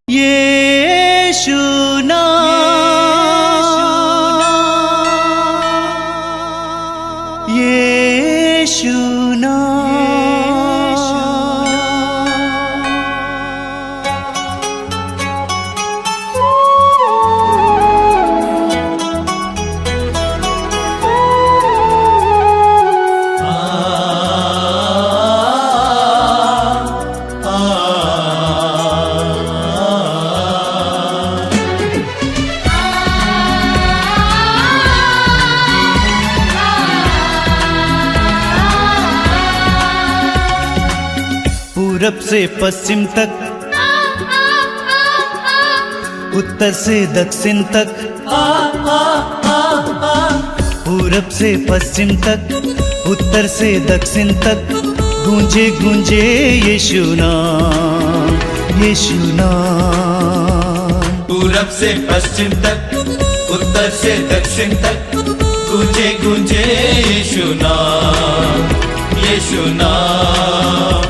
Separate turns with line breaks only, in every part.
यीशु नाम, यीशु पूरब से पश्चिम तक, उत्तर से दक्षिण तक, पूरब से पश्चिम तक, उत्तर से दक्षिण तक, गूंजे गूंजे यीशु नाम, यीशु नाम।
पूरब से पश्चिम तक, उत्तर से दक्षिण तक, गूंजे गूंजे यीशु नाम, यीशु नाम।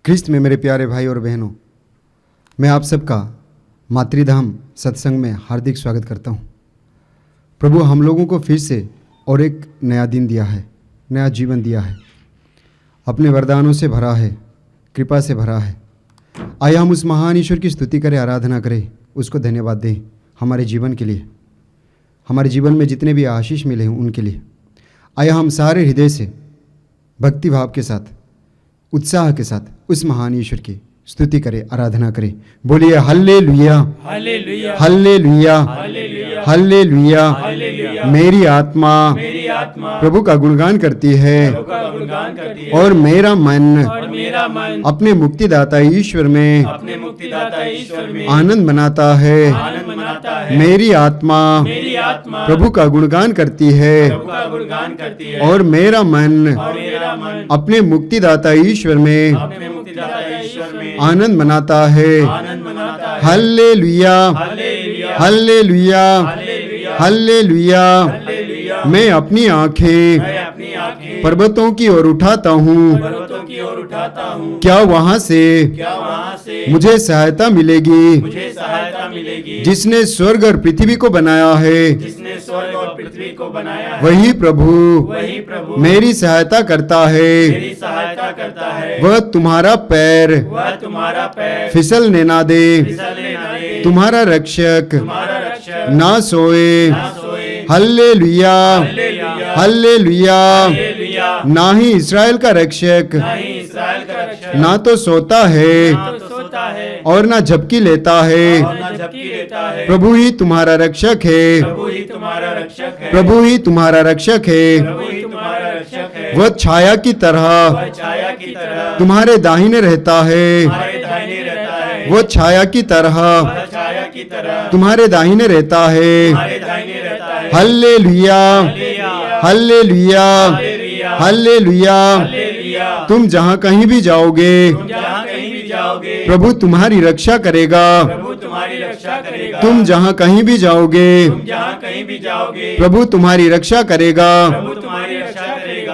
ख्रिस्त में मेरे प्यारे भाई और बहनों, मैं आप सबका मातृधाम सत्संग में हार्दिक स्वागत करता हूँ। प्रभु हम लोगों को फिर से और एक नया दिन दिया है, नया जीवन दिया है, अपने वरदानों से भरा है, कृपा से भरा है। आइए हम उस महान ईश्वर की स्तुति करें, आराधना करें, उसको धन्यवाद दें हमारे जीवन के लिए, हमारे जीवन में जितने भी आशीष मिले हैं उनके लिए। आइए हम सारे हृदय से भक्ति भाव के साथ, उत्साह के साथ उस महान ईश्वर की स्तुति करें, आराधना करें। बोलिए hallelujah,
hallelujah,
hallelujah,
hallelujah,
hallelujah. मेरी आत्मा प्रभु का गुणगान करती है और मेरा मन अपने मुक्तिदाता ईश्वर में आनंद मनाता है। मेरी आत्मा प्रभु का गुणगान करती है और मेरा मन अपने मुक्तिदाता ईश्वर में आनंद मनाता है। Hallelujah, hallelujah, hallelujah. मैं अपनी आंखें पर्वतों की ओर उठाता हूँ, क्या वहाँ से मुझे सहायता मिलेगी? जिसने स्वर्ग और पृथ्वी को बनाया है, वही प्रभु मेरी सहायता करता है। वह तुम्हारा पैर फिसलने ना दे, तुम्हारा रक्षक ना सोए। Hallelujah, hallelujah. ना ही इस्राएल का रक्षक ना तो सोता है और ना झपकी लेता है। प्रभु ही तुम्हारा रक्षक है, प्रभु ही तुम्हारा रक्षक है। वह छाया की तरह तुम्हारे दाहिने रहता है, वह छाया की तरह तुम्हारे दाहिने रहता है। Hallelujah, hallelujah, hallelujah. तुम जहाँ कहीं भी जाओगे प्रभु तुम्हारी रक्षा करेगा। तुम जहाँ कहीं भी जाओगे प्रभु तुम्हारी रक्षा करेगा।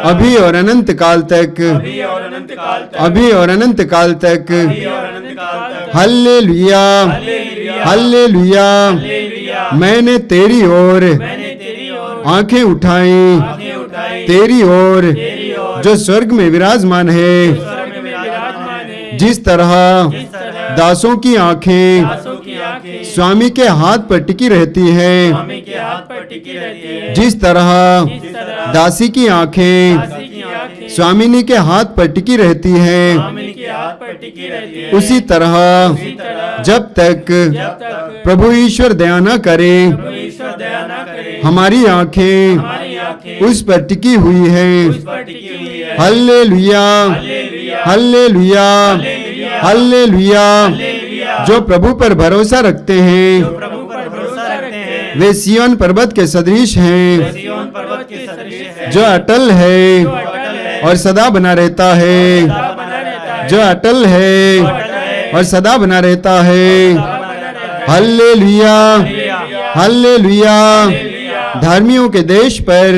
अभी और अनंत काल तक, अभी और अनंत काल तक। Hallelujah, hallelujah. मैंने तेरी ओर आंखें उठाई, तेरी ओर जो स्वर्ग में विराजमान है। जिस तरह दासों की आंखें स्वामी के हाथ पर टिकी रहती है, जिस तरह दासी की आंखें स्वामिनी के हाथ पर टिकी रहती है, उसी तरह जब तक प्रभु ईश्वर दया न करे, हमारी आंखें उस पर टिकी हुई है। Hallelujah, hallelujah, hallelujah. जो प्रभु पर भरोसा रखते हैं वे सिय्योन पर्वत के सदृश हैं, जो अटल है और सदा बना रहता है, जो अटल है और सदा बना रहता है। Hallelujah, hallelujah. धर्मियों के देश पर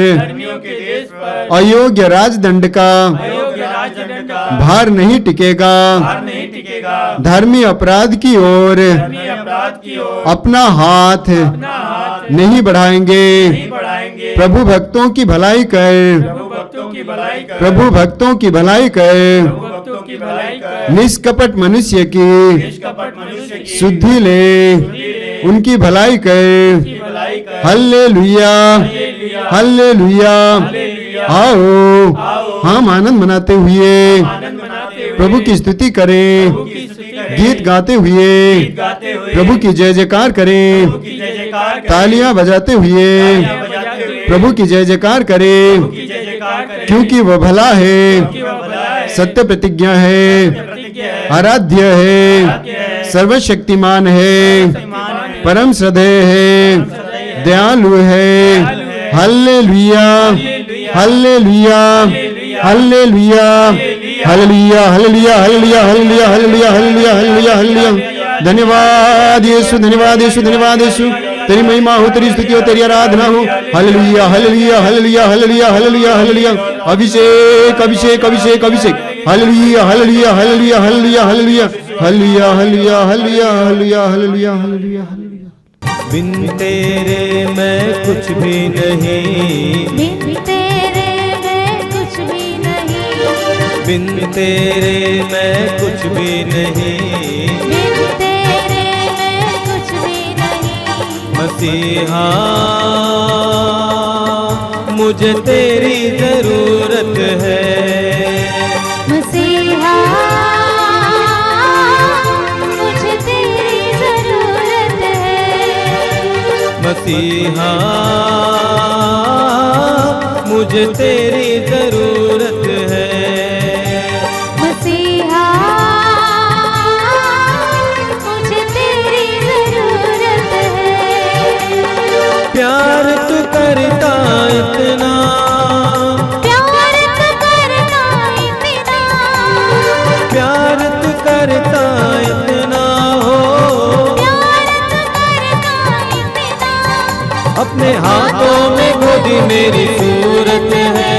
विरोधियों के देश पर
अयोग्य राजदंड का
अयोग्य राजदंड का
भार नहीं टिकेगा।
भार नहीं टिकेगा।
धर्मी अपराध की ओर
धर्मी अपराध की ओर
अपना हाथ
अपना हाथ
नहीं बढ़ाएंगे।
नहीं बढ़ाएंगे।
प्रभु भक्तों की भलाई कर,
प्रभु भक्तों की भलाई कर,
प्रभु भक्तों की भलाई कर,
प्रभु भक्तों की भलाई कर,
निष्कपट मनुष्य की
निष्कपट मनुष्य की
शुद्धि ले,
ले,
उनकी भलाई कर।
की भलाई कर।
Hallelujah,
hallelujah,
hallelujah.
हालेलुया।
आओ हम आनंद मनाते हुए
आनंद मनाते हुए
प्रभु की स्तुति करें,
प्रभु की स्तुति करें,
गीत गाते हुए
गीत गाते हुए
प्रभु की जय जयकार करें,
प्रभु की जय जयकार करें,
तालियां बजाते हुए
तालियां बजाते हुए
प्रभु की जय जयकार करें,
प्रभु की जय जयकार करें,
क्योंकि वह भला है,
क्योंकि वह भला है,
सत्य प्रतिज्ञा है,
प्रतिज्ञा है,
आराध्य
आराध्य
है,
है,
सर्वशक्तिमान है,
शक्तिमान है,
परम श्रद्धेय है, दयालु है। Hallelujah, hallelujah, hallelujah, hallelujah, hallelujah, hallelujah, hallelujah, hallelujah, hallelujah, hallelujah, hallelujah. धन्यवाद यीशु, धन्यवाद यीशु, धन्यवाद यीशु। तेरी महिमा हो, तेरी स्तुति हो, तेरी आराधना हो। Hallelujah, hallelujah, hallelujah, hallelujah, hallelujah, hallelujah. अभिषेक, अभिषेक, अभिषेक, अभिषेक। Hallelujah, hallelujah, hallelujah, hallelujah, hallelujah, hallelujah, hallelujah, hallelujah, hallelujah, hallelujah, hallelujah, hallelujah.
बिन तेरे मैं कुछ भी नहीं,
बिन तेरे मैं कुछ भी नहीं,
बिन तेरे मैं कुछ भी नहीं,
बिन तेरे मैं कुछ भी नहीं।
मसीहा मुझे तेरी जरूरत है,
मसीहा मुझे तेरी जरूरत है,
मसीहा मुझे तेरी जरूरत है,
मसीहा मुझे तेरी जरूरत है।
प्यार तू करता इतना,
प्यार तो करता इतना,
प्यार तू करता इतना हो,
प्यार तो करता इतना।
अपने हाथों में गोदी मेरी सूरत है,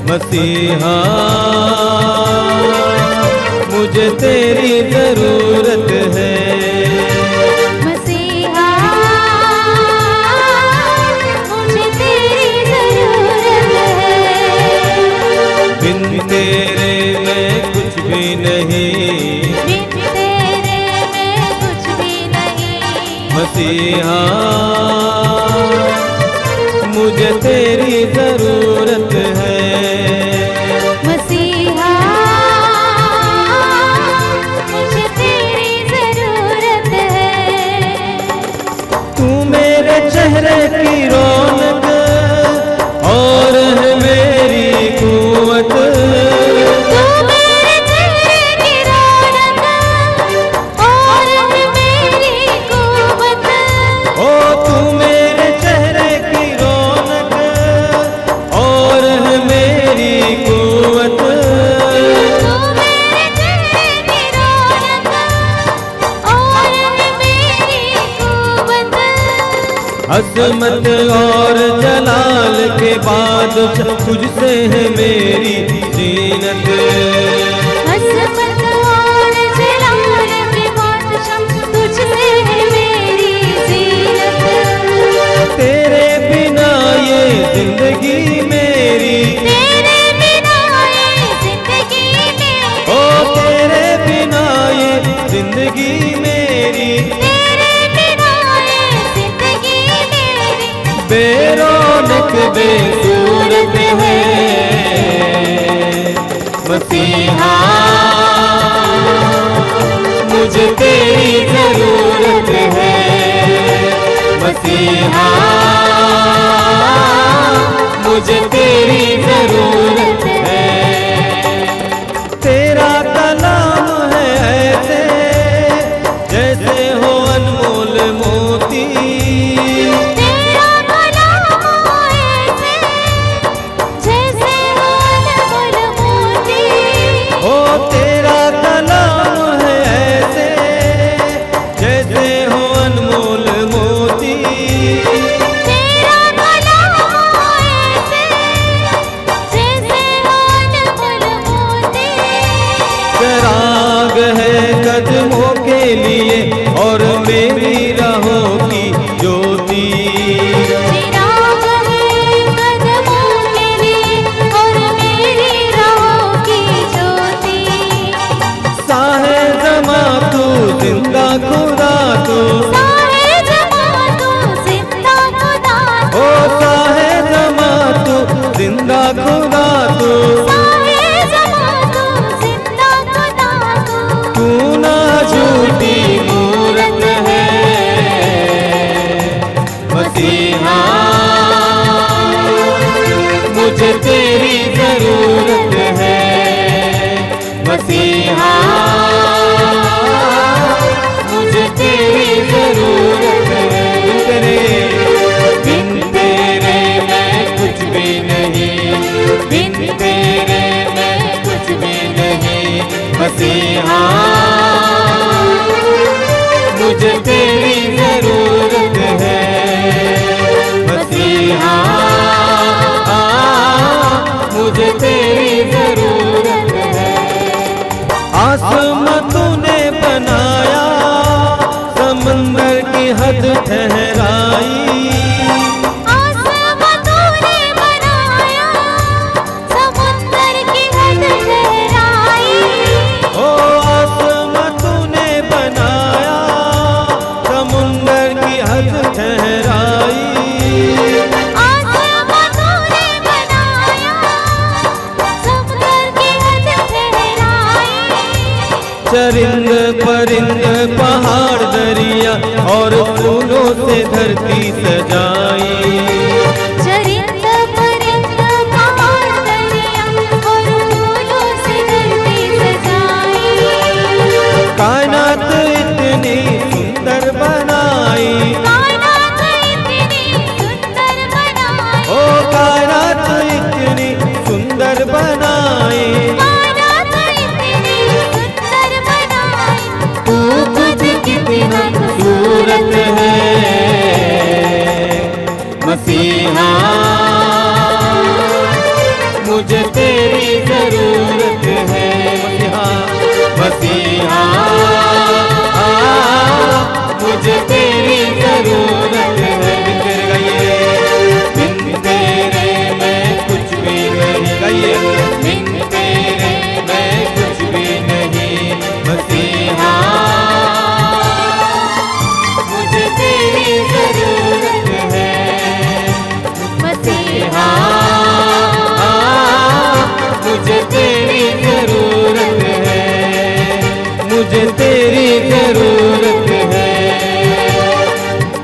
मसीहा मुझे तेरी जरूरत है,
मसीहा मुझे तेरी जरूरत है।
बिन तेरे मैं कुछ भी नहीं,
बिन तेरे मैं कुछ भी नहीं,
मसीहा मुझे तेरी जरूरत है,
मसीहा मुझे तेरी जरूरत है।
तू मेरे चेहरे की रौनक और है मेरी कुवत,
तू मेरे चेहरे की रौनक और है मेरी कुव्वत।
ओ तू मेरे चेहरे की रौनक और है मेरी कुवत,
तू मेरे चेहरे की रौनक और है मेरी कुव्वत।
अजमत और जलाल के बाद तुझसे है मेरी जीनत,
हसरत और जलाल के बादशाह तुझसे है मेरी जीनत।
तेरे बिना ये जिंदगी मेरी,
तेरे बिना ये जिंदगी मेरी,
ओ तेरे बिना ये जिंदगी मेरी,
तेरे बिना ये जिंदगी मेरी।
बेरौनक बेसूरत है, मसीहा मुझे तेरी जरूरत है, मसीहा मुझे तेरी जरूरत है, तेरा कलाम है ऐसे जैसे हो अनमोल मोती,
तेरा कलाम ऐसे
ठहराई।
आसमां तूने बनाया, समुंदर की हद ठहराई।
ओ आसमां तूने बनाया, समुंदर की हद ठहराई।
आसमां तूने बनाया, समुंदर की हद ठहराई।
चरिंद परिंद पहाड़ दरिया और फूलों से धरती सजाई।
चरिंद परिंद पहाड़ दरिया और फूलों से धरती सजाई।
कायनात इतनी सुंदर बनाई।
कायनात इतनी सुंदर बनाई।
ओ कायनात इतनी सुंदर बनाई।
कायनात इतनी सुंदर बनाई।
तू खुद कितना खूबसूरत है मसीहा, मुझे तेरी जरूरत है मसीहा। मसीहा मुझे तेरी जरूरत है। बिन तेरे गाइए, बिन तेरे मैं कुछ भी नहीं। गाइए, बिन तेरे मैं कुछ भी नहीं मसीहा, मुझे तेरी जरूरत है
मसीहा,
मुझे तेरी जरूरत है। मुझे तेरी जरूरत है,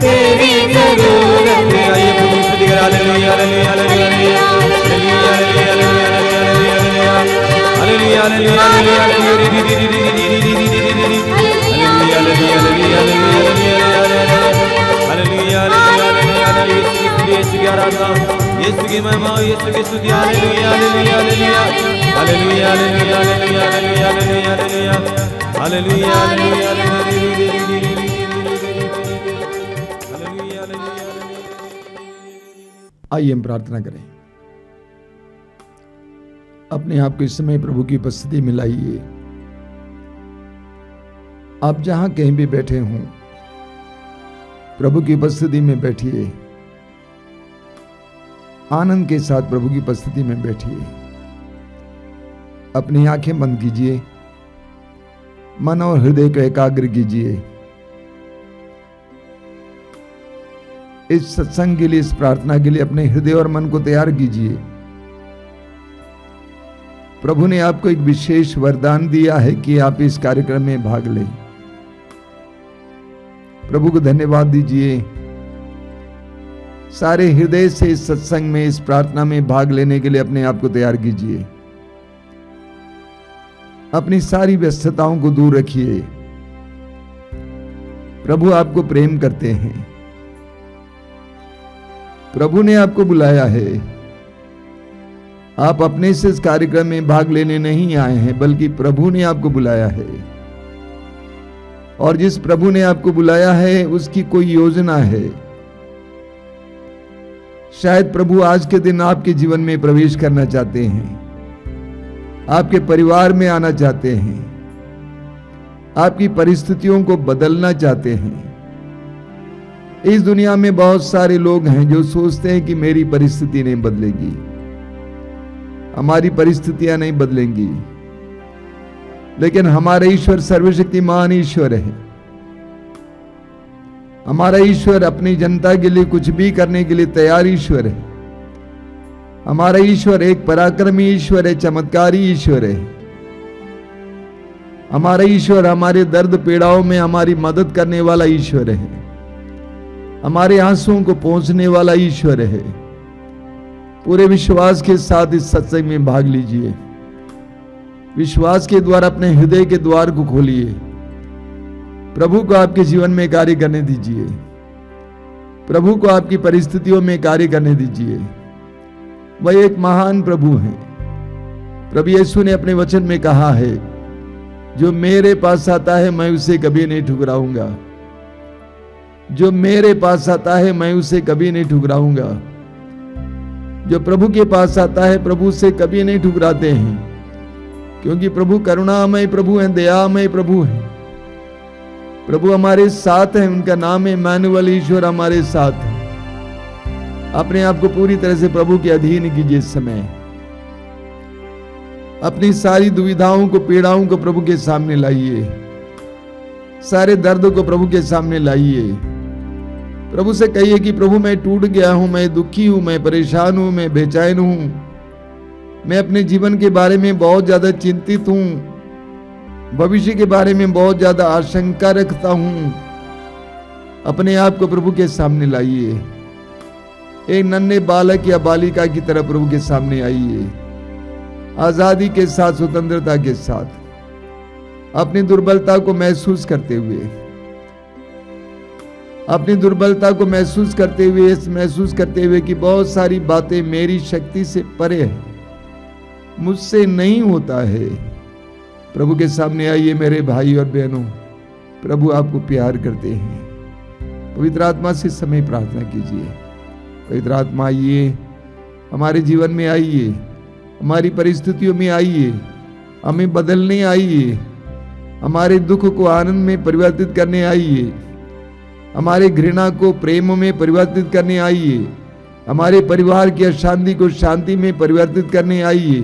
तेरी जरूरत है। आइए प्रभु स्तुति करें। Hallelujah hallelujah hallelujah hallelujah hallelujah hallelujah Yeshu की आराधना, यीशु की महिमा, यीशु की स्तुति। Hallelujah hallelujah hallelujah hallelujah hallelujah hallelujah hallelujah hallelujah hallelujah.
आइए हम प्रार्थना करें। अपने आप को इस समय प्रभु की उपस्थिति में लाइए। आप जहां कहीं भी बैठे हों, प्रभु की उपस्थिति में बैठिए। आनंद के साथ प्रभु की उपस्थिति में बैठिए। अपनी आंखें बंद कीजिए, मन और हृदय को एकाग्र कीजिए। इस सत्संग के लिए, इस प्रार्थना के लिए अपने हृदय और मन को तैयार कीजिए। प्रभु ने आपको एक विशेष वरदान दिया है कि आप इस कार्यक्रम में भाग लें। प्रभु को धन्यवाद दीजिए। सारे हृदय से इस सत्संग में, इस प्रार्थना में भाग लेने के लिए अपने आप को तैयार कीजिए। अपनी सारी व्यस्तताओं को दूर रखिए। प्रभु आपको प्रेम करते हैं। प्रभु ने आपको बुलाया है। आप अपने से इस कार्यक्रम में भाग लेने नहीं आए हैं, बल्कि प्रभु ने आपको बुलाया है। और जिस प्रभु ने आपको बुलाया है उसकी कोई योजना है। शायद प्रभु आज के दिन आपके जीवन में प्रवेश करना चाहते हैं, आपके परिवार में आना चाहते हैं, आपकी परिस्थितियों को बदलना चाहते हैं। इस दुनिया में बहुत सारे लोग हैं जो सोचते हैं कि मेरी परिस्थिति नहीं बदलेगी, हमारी परिस्थितियां नहीं बदलेंगी, लेकिन हमारा ईश्वर सर्वशक्तिमान ईश्वर है। हमारा ईश्वर अपनी जनता के लिए कुछ भी करने के लिए तैयार ईश्वर है। हमारा ईश्वर एक पराक्रमी ईश्वर है, चमत्कारी ईश्वर है। हमारा ईश्वर हमारे दर्द पीड़ाओं में हमारी मदद करने वाला ईश्वर है। हमारे आंसुओं को पहुंचने वाला ईश्वर है। पूरे विश्वास के साथ इस सत्संग में भाग लीजिए। विश्वास के द्वारा अपने हृदय के द्वार को खोलिए। प्रभु को आपके जीवन में कार्य करने दीजिए। प्रभु को आपकी परिस्थितियों में कार्य करने दीजिए। वह एक महान प्रभु हैं। प्रभु यीशु ने अपने वचन में कहा है, जो मेरे पास आता है मैं उसे कभी नहीं ठुकराऊंगा। जो मेरे पास आता है मैं उसे कभी नहीं ठुकराऊंगा। जो प्रभु के पास आता है प्रभु से कभी नहीं ठुकराते हैं, क्योंकि प्रभु करुणामय प्रभु हैं, दयामय प्रभु हैं। प्रभु हमारे साथ है, उनका नाम है इम्मानुएल, ईश्वर हमारे साथ है। अपने आप को पूरी तरह से प्रभु के अधीन कीजिए इस समय। अपनी सारी दुविधाओं को, पीड़ाओं को प्रभु के सामने लाइए, सारे दर्द को प्रभु के सामने लाइए। प्रभु से कहिए कि प्रभु मैं टूट गया हूं, मैं दुखी हूं, मैं परेशान हूं, मैं बेचैन हूं, मैं अपने जीवन के बारे में बहुत ज्यादा चिंतित हूं, भविष्य के बारे में बहुत ज्यादा आशंका रखता हूं। अपने आप को प्रभु के सामने लाइए। एक नन्हे बालक या बालिका की तरह प्रभु के सामने आइए, आजादी के साथ, स्वतंत्रता के साथ, अपनी दुर्बलता को महसूस करते हुए, अपनी दुर्बलता को महसूस करते हुए कि बहुत सारी बातें मेरी शक्ति से परे है, मुझसे नहीं होता है। प्रभु के सामने आइए मेरे भाई और बहनों, प्रभु आपको प्यार करते हैं। पवित्र आत्मा से समय प्रार्थना कीजिए। पवित्र आत्मा आइए, हमारे जीवन में आइए, हमारी परिस्थितियों में आइए, हमें बदलने आइए, हमारे दुख को आनंद में परिवर्तित करने आइए, हमारे घृणा को प्रेम में परिवर्तित करने आइए, हमारे परिवार की अशांति को शांति में परिवर्तित करने आइए।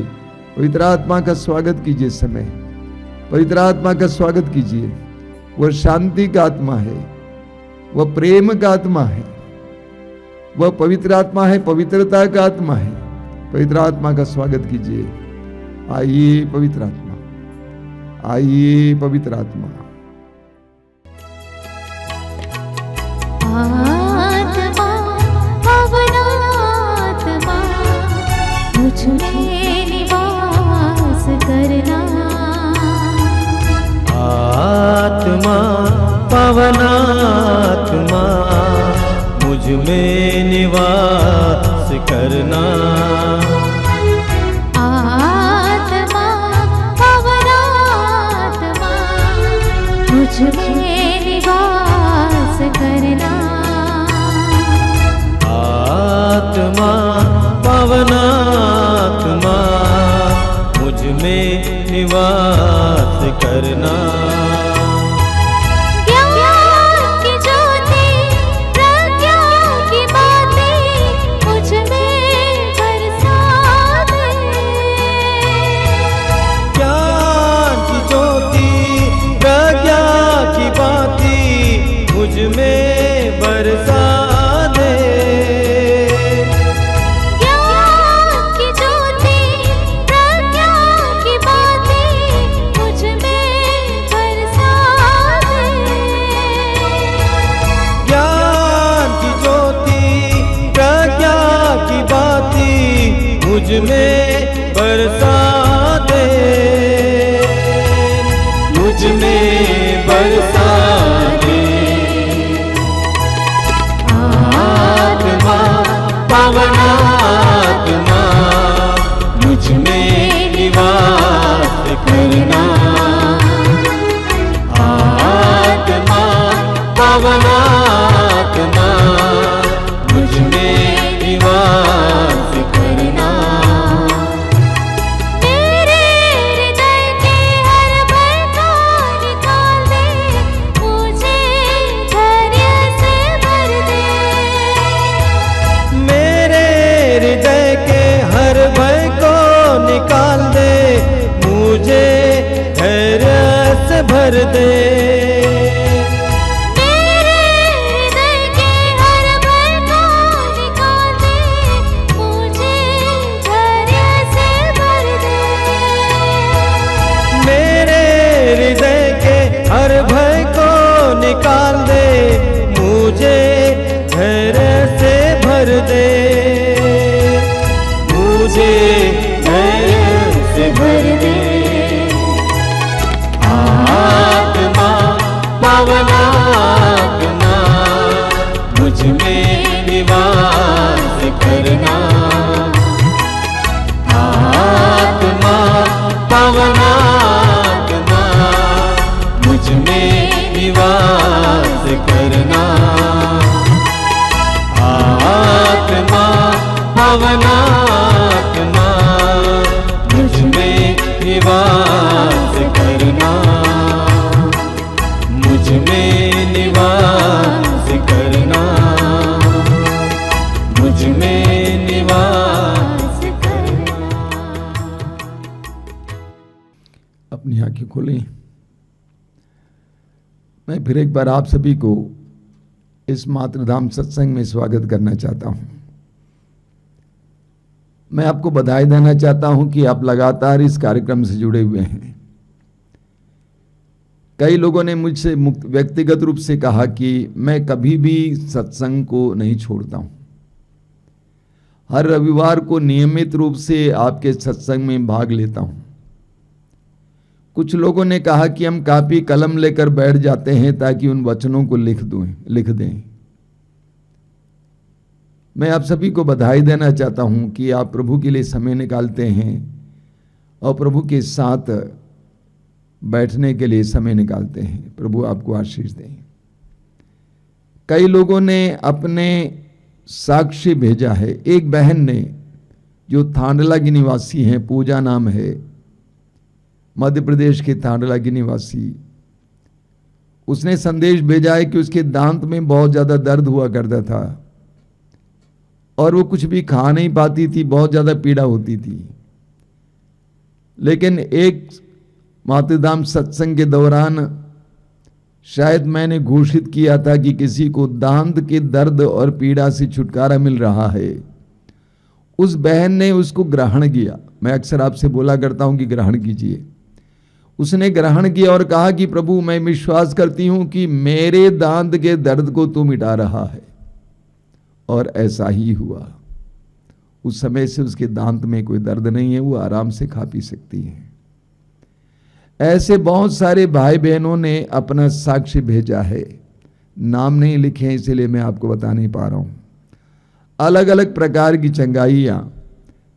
पवित्र आत्मा का स्वागत कीजिए समय। पवित्र आत्मा का स्वागत कीजिए। वह शांति का आत्मा है, वह प्रेम का आत्मा है, वह पवित्र आत्मा है, पवित्रता का आत्मा है। पवित्र आत्मा का स्वागत कीजिए। आइए पवित्र आत्मा, आइए पवित्र आत्मा।
आत्मा, पवन आत्मा, मुझ में निवास करना।
आत्मा, पवन आत्मा, मुझ में निवास करना।
आत्मा, पवन आत्मा, मुझ में निवास करना।
आत्मा, पवन आत्मा, मुझ में निवास करना।
ज्ञान की ज्योति, प्रज्ञा की बातें मुझ में बरसा दे।
ज्ञान की ज्योति, प्रज्ञा की बातें मुझ में बरसा दे।
ज्ञान की ज्योति, प्रज्ञा की बातें मुझ में बरसा दे।
ज्ञान की ज्योति, प्रज्ञा की बातें मुझ में बरसा दे। मुझ में बरसा दे। आत्मा, पवन आत्मा, मुझ में निवास करना। आत्मा, पवन आत्मा, मुझ में निवास करना।
मेरे हृदय के हर भय को निकाल दे, मुझे धैर्य से भर दे।
मेरे हृदय के हर भय को निकाल दे, मुझे धैर्य से भर दे।
मेरे हृदय के हर भय को निकाल दे, मुझे धैर्य से भर दे।
मेरे हृदय के हर भय को निकाल दे, मुझे धैर्य से भर दे। मुझे धैर्य से भर दे। आत्मा, पवन आत्मा, मुझ में निवास करना। आत्मा, पवन आत्मा, मुझ में निवास करना। आत्मा, पवन आत्मा, मुझ में निवास करना। मुझ में
आंखें खोलें। मैं फिर एक बार आप सभी को इस मातृधाम सत्संग में स्वागत करना चाहता हूं। मैं आपको बधाई देना चाहता हूं कि आप लगातार इस कार्यक्रम से जुड़े हुए हैं। कई लोगों ने मुझसे व्यक्तिगत रूप से कहा कि मैं कभी भी सत्संग को नहीं छोड़ता हूं। हर रविवार को नियमित रूप से आपके सत्संग में भाग लेता हूं। कुछ लोगों ने कहा कि हम कापी कलम लेकर बैठ जाते हैं ताकि उन वचनों को लिख दें। मैं आप सभी को बधाई देना चाहता हूं कि आप प्रभु के लिए समय निकालते हैं और प्रभु के साथ बैठने के लिए समय निकालते हैं। प्रभु आपको आशीष दें। कई लोगों ने अपने साक्षी भेजा है। एक बहन ने जो थांडला की निवासी हैं, पूजा नाम है, मध्य प्रदेश के थांडला की निवासी, उसने संदेश भेजा है कि उसके दांत में बहुत ज़्यादा दर्द हुआ करता था और वो कुछ भी खा नहीं पाती थी, बहुत ज़्यादा पीड़ा होती थी। लेकिन एक मातृधाम सत्संग के दौरान शायद मैंने घोषित किया था कि किसी को दांत के दर्द और पीड़ा से छुटकारा मिल रहा है। उस बहन ने उसको ग्रहण किया। मैं अक्सर आपसे बोला करता हूं कि ग्रहण कीजिए। उसने ग्रहण किया और कहा कि प्रभु, मैं विश्वास करती हूं कि मेरे दांत के दर्द को तू मिटा रहा है। और ऐसा ही हुआ। उस समय से उसके दांत में कोई दर्द नहीं है, वो आराम से खा पी सकती है। ऐसे बहुत सारे भाई बहनों ने अपना साक्ष्य भेजा है। नाम नहीं लिखे हैं इसलिए मैं आपको बता नहीं पा रहा हूं। अलग अलग प्रकार की चंगाइयां,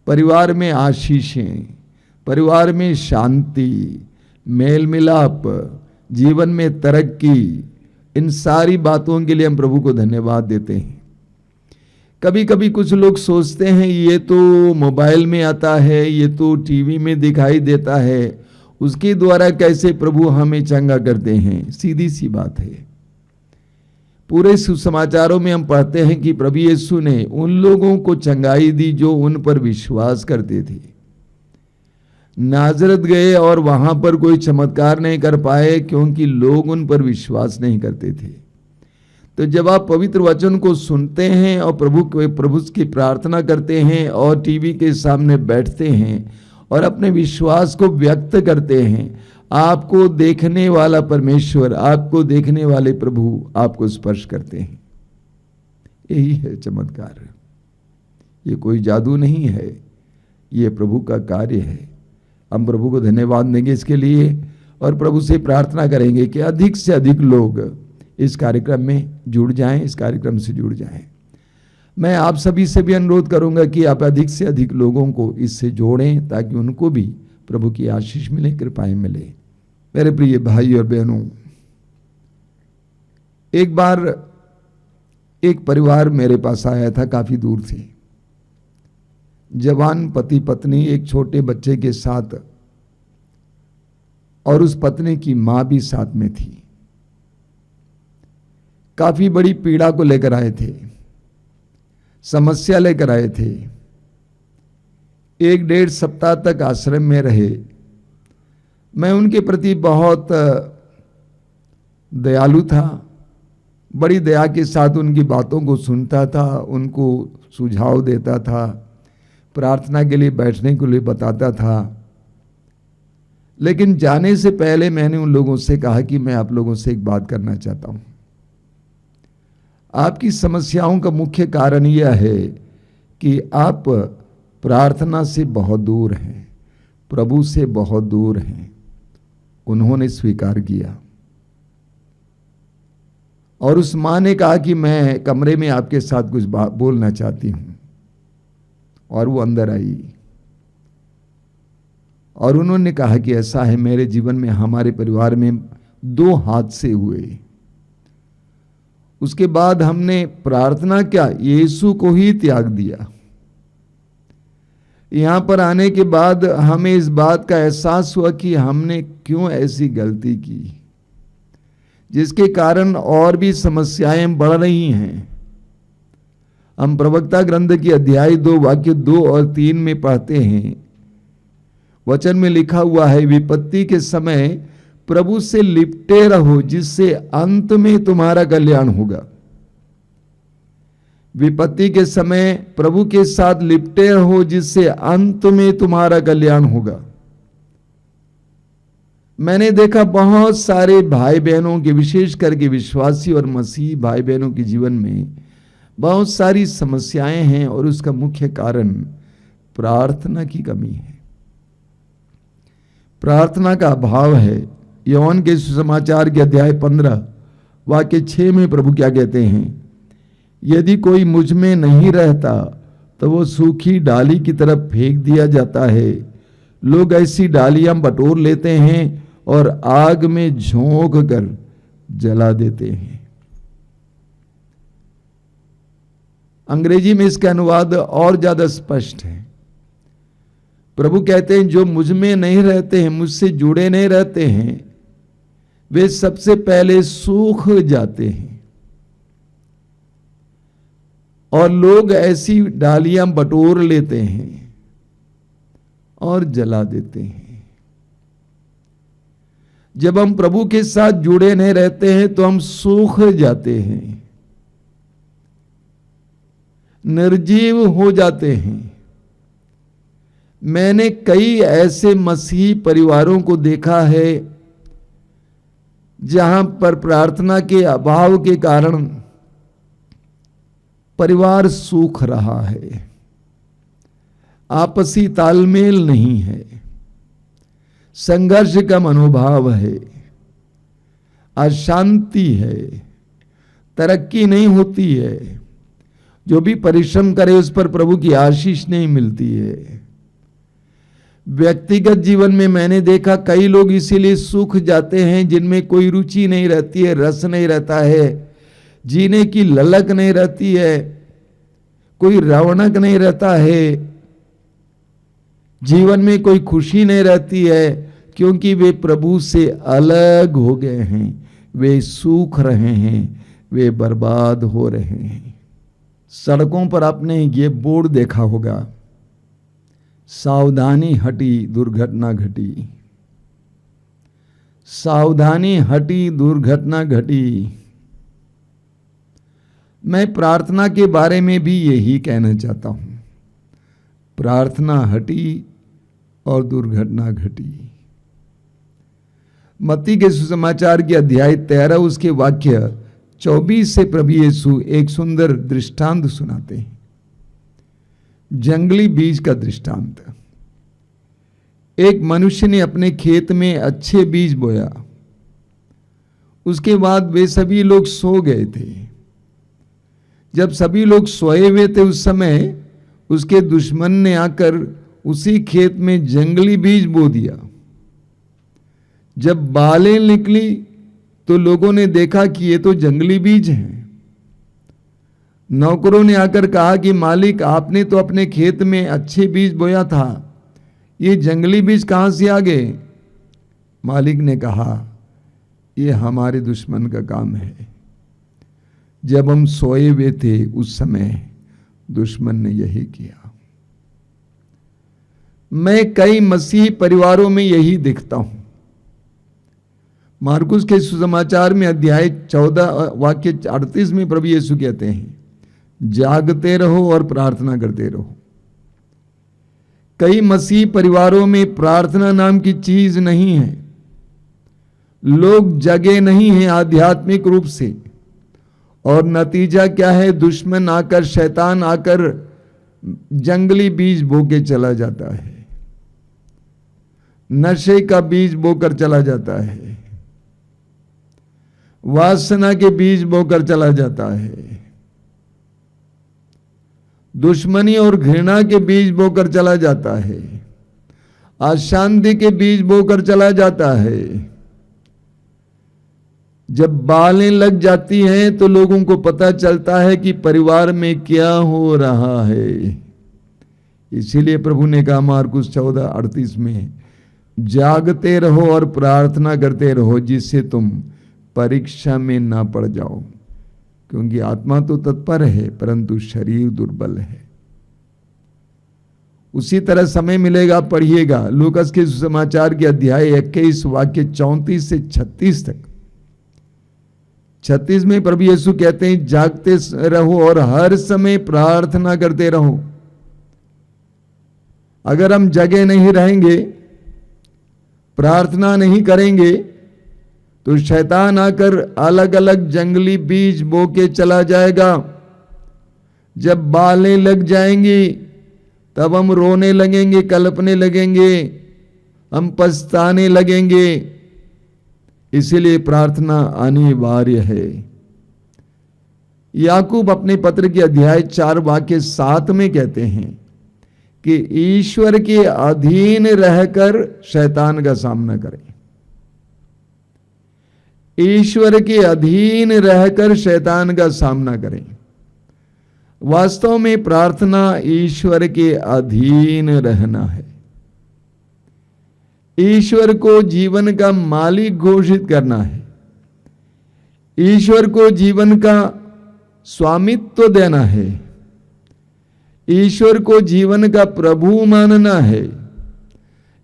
परिवार में आशीषें, परिवार में शांति, मेल मिलाप, जीवन में तरक्की, इन सारी बातों के लिए हम प्रभु को धन्यवाद देते हैं। कभी कभी कुछ लोग सोचते हैं ये तो मोबाइल में आता है, ये तो टीवी में दिखाई देता है, उसके द्वारा कैसे प्रभु हमें चंगा करते हैं। सीधी सी बात है। पूरे सुसमाचारों में हम पढ़ते हैं कि प्रभु यीशु ने उन लोगों को चंगाई दी जो उन पर विश्वास करते थे। नाजरत गए और वहां पर कोई चमत्कार नहीं कर पाए क्योंकि लोग उन पर विश्वास नहीं करते थे। तो जब आप पवित्र वचन को सुनते हैं और प्रभु की प्रार्थना करते हैं और टीवी के सामने बैठते हैं और अपने विश्वास को व्यक्त करते हैं, आपको देखने वाला परमेश्वर, आपको देखने वाले प्रभु आपको स्पर्श करते हैं। यही है चमत्कार। ये कोई जादू नहीं है, ये प्रभु का कार्य है। हम प्रभु को धन्यवाद देंगे इसके लिए और प्रभु से प्रार्थना करेंगे कि अधिक से अधिक लोग इस कार्यक्रम में जुड़ जाएं, इस कार्यक्रम से जुड़ जाएं। मैं आप सभी से भी अनुरोध करूंगा कि आप अधिक से अधिक लोगों को इससे जोड़ें ताकि उनको भी प्रभु की आशीष मिले, कृपाएं मिले। मेरे प्रिय भाई और बहनों, एक बार एक परिवार मेरे पास आया था, काफी दूर से। जवान पति पत्नी एक छोटे बच्चे के साथ और उस पत्नी की मां भी साथ में थी। काफी बड़ी पीड़ा को लेकर आए थे, समस्या लेकर आए थे। 1-1.5 सप्ताह तक आश्रम में रहे। मैं उनके प्रति बहुत दयालु था। बड़ी दया के साथ उनकी बातों को सुनता था, उनको सुझाव देता था, प्रार्थना के लिए बैठने के लिए बताता था। लेकिन जाने से पहले मैंने उन लोगों से कहा कि मैं आप लोगों से एक बात करना चाहता हूं। आपकी समस्याओं का मुख्य कारण यह है कि आप प्रार्थना से बहुत दूर हैं, प्रभु से बहुत दूर हैं। उन्होंने स्वीकार किया और उस मां ने कहा कि मैं कमरे में आपके साथ कुछ बोलना चाहती हूं। और वो अंदर आई और उन्होंने कहा कि ऐसा है, मेरे जीवन में, हमारे परिवार में 2 हादसे हुए। उसके बाद हमने प्रार्थना क्या, यीशु को ही त्याग दिया। यहां पर आने के बाद हमें इस बात का एहसास हुआ कि हमने क्यों ऐसी गलती की जिसके कारण और भी समस्याएं बढ़ रही हैं। हम प्रवक्ता ग्रंथ की अध्याय 2 वाक्य 2 और 3 में पढ़ते हैं, वचन में लिखा हुआ है, विपत्ति के समय प्रभु से लिपटे रहो जिससे अंत में तुम्हारा कल्याण होगा। विपत्ति के समय प्रभु के साथ लिपटे रहो जिससे अंत में तुम्हारा कल्याण होगा। मैंने देखा बहुत सारे भाई बहनों के, विशेष करके विश्वासी और मसीही भाई बहनों के जीवन में बहुत सारी समस्याएं हैं और उसका मुख्य कारण प्रार्थना की कमी है, प्रार्थना का अभाव है। यूहन्ना के सुसमाचार के अध्याय 15 वाक्य 6 में प्रभु क्या कहते हैं, यदि कोई मुझ में नहीं रहता तो वो सूखी डाली की तरफ फेंक दिया जाता है, लोग ऐसी डालियां बटोर लेते हैं और आग में झोंक कर जला देते हैं। अंग्रेजी में इसका अनुवाद और ज्यादा स्पष्ट है। प्रभु कहते हैं जो मुझ में नहीं रहते हैं, मुझसे जुड़े नहीं रहते हैं, वे सबसे पहले सूख जाते हैं और लोग ऐसी डालियां बटोर लेते हैं और जला देते हैं। जब हम प्रभु के साथ जुड़े नहीं रहते हैं तो हम सूख जाते हैं, निर्जीव हो जाते हैं। मैंने कई ऐसे मसीही परिवारों को देखा है जहां पर प्रार्थना के अभाव के कारण परिवार सूख रहा है, आपसी तालमेल नहीं है, संघर्ष का मनोभाव है, अशांति है, तरक्की नहीं होती है, जो भी परिश्रम करे उस पर प्रभु की आशीष नहीं मिलती है। व्यक्तिगत जीवन में मैंने देखा कई लोग इसीलिए सूख जाते हैं जिनमें कोई रुचि नहीं रहती है, रस नहीं रहता है, जीने की ललक नहीं रहती है, कोई रौनक नहीं रहता है, जीवन में कोई खुशी नहीं रहती है, क्योंकि वे प्रभु से अलग हो गए हैं, वे सूख रहे हैं, वे बर्बाद हो रहे हैं। सड़कों पर आपने ये बोर्ड देखा होगा, सावधानी हटी दुर्घटना घटी, सावधानी हटी दुर्घटना घटी। मैं प्रार्थना के बारे में भी यही कहना चाहता हूं, प्रार्थना हटी और दुर्घटना घटी। मत्ती के सुसमाचार के अध्याय 13 उसके वाक्य 24 से प्रभु यीशु एक सुंदर दृष्टांत सुनाते हैं, जंगली बीज का दृष्टांत। एक मनुष्य ने अपने खेत में अच्छे बीज बोया, उसके बाद वे सभी लोग सो गए थे। जब सभी लोग सोए हुए थे उस समय उसके दुश्मन ने आकर उसी खेत में जंगली बीज बो दिया। जब बालें निकली तो लोगों ने देखा कि ये तो जंगली बीज हैं। नौकरों ने आकर कहा कि मालिक आपने तो अपने खेत में अच्छे बीज बोया था, ये जंगली बीज कहां से आ गए? मालिक ने कहा ये हमारे दुश्मन का काम है। जब हम सोए हुए थे उस समय दुश्मन ने यही किया। मैं कई मसीही परिवारों में यही दिखता हूं। मार्कुस के सुसमाचार में अध्याय 14 वाक्य 38 में प्रभु यीशु कहते हैं, जागते रहो और प्रार्थना करते रहो। कई मसीही परिवारों में प्रार्थना नाम की चीज नहीं है, लोग जगे नहीं हैं आध्यात्मिक रूप से, और नतीजा क्या है? दुश्मन आकर, शैतान आकर जंगली बीज बोके चला जाता है, नशे का बीज बोकर चला जाता है, वासना के बीज बोकर चला जाता है, दुश्मनी और घृणा के बीज बोकर चला जाता है, अशांति के बीज बोकर चला जाता है। जब बालें लग जाती हैं तो लोगों को पता चलता है कि परिवार में क्या हो रहा है। इसीलिए प्रभु ने कहा मार्कुस 14:38 में, जागते रहो और प्रार्थना करते रहो जिससे तुम परीक्षा में ना पड़ जाओ, क्योंकि आत्मा तो तत्पर है परंतु शरीर दुर्बल है। उसी तरह समय मिलेगा, पढ़िएगा लूकास के सुसमाचार के अध्याय 21 वाक्य 34 से 36 तक। 36 में प्रभु यीशु कहते हैं, जागते रहो और हर समय प्रार्थना करते रहो। अगर हम जगे नहीं रहेंगे, प्रार्थना नहीं करेंगे, तो शैतान आकर अलग अलग जंगली बीज बो के चला जाएगा। जब बालें लग जाएंगी तब हम रोने लगेंगे, कल्पने लगेंगे, हम पछताने लगेंगे। इसीलिए प्रार्थना अनिवार्य है। याकूब अपने पत्र के अध्याय 4 वाक्य 7 में कहते हैं कि ईश्वर के अधीन रहकर शैतान का सामना करें। ईश्वर के अधीन रहकर शैतान का सामना करें। वास्तव में प्रार्थना ईश्वर के अधीन रहना है। ईश्वर को जीवन का मालिक घोषित करना है। ईश्वर को जीवन का स्वामित्व देना है। ईश्वर को जीवन का प्रभु मानना है।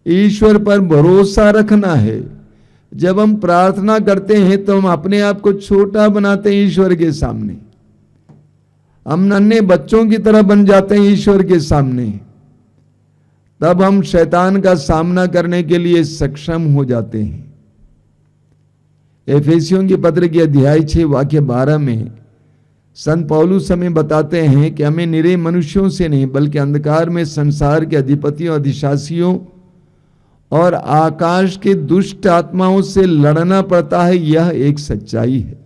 ईश्वर पर भरोसा रखना है। जब हम प्रार्थना करते हैं तो हम अपने आप को छोटा बनाते हैं ईश्वर के सामने। हम नन्हे बच्चों की तरह बन जाते हैं ईश्वर के सामने। तब हम शैतान का सामना करने के लिए सक्षम हो जाते हैं। एफेसियों के पत्र के अध्याय 6 वाक्य 12 में संत पौलुस हमें बताते हैं कि हमें निरे मनुष्यों से नहीं बल्कि अंधकार में संसार के अधिपतियों, अधिशासियों और आकाश के दुष्ट आत्माओं से लड़ना पड़ता है। यह एक सच्चाई है।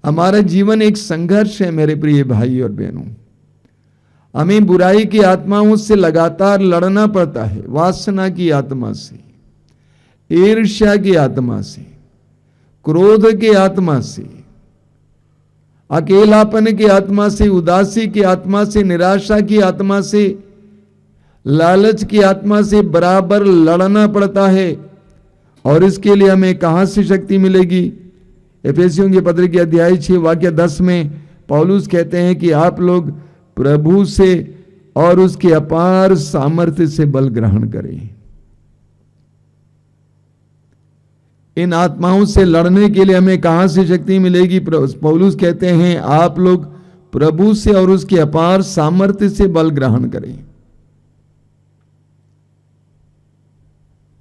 हमारा जीवन एक संघर्ष है मेरे प्रिय भाई और बहनों। हमें बुराई की आत्माओं से लगातार लड़ना पड़ता है। वासना की आत्मा से, ईर्ष्या की आत्मा से, क्रोध की आत्मा से, अकेलापन की आत्मा से, उदासी की आत्मा से, निराशा की आत्मा से, लालच की आत्मा से बराबर लड़ना पड़ता है। और इसके लिए हमें कहां से शक्ति मिलेगी? एफेसियों के पत्र के अध्याय 6 वाक्य 10 में पौलुस कहते हैं कि आप लोग प्रभु से और उसके अपार सामर्थ्य से बल ग्रहण करें। इन आत्माओं से लड़ने के लिए हमें कहां से शक्ति मिलेगी? पौलुस कहते हैं आप लोग प्रभु से और उसके अपार सामर्थ्य से बल ग्रहण करें।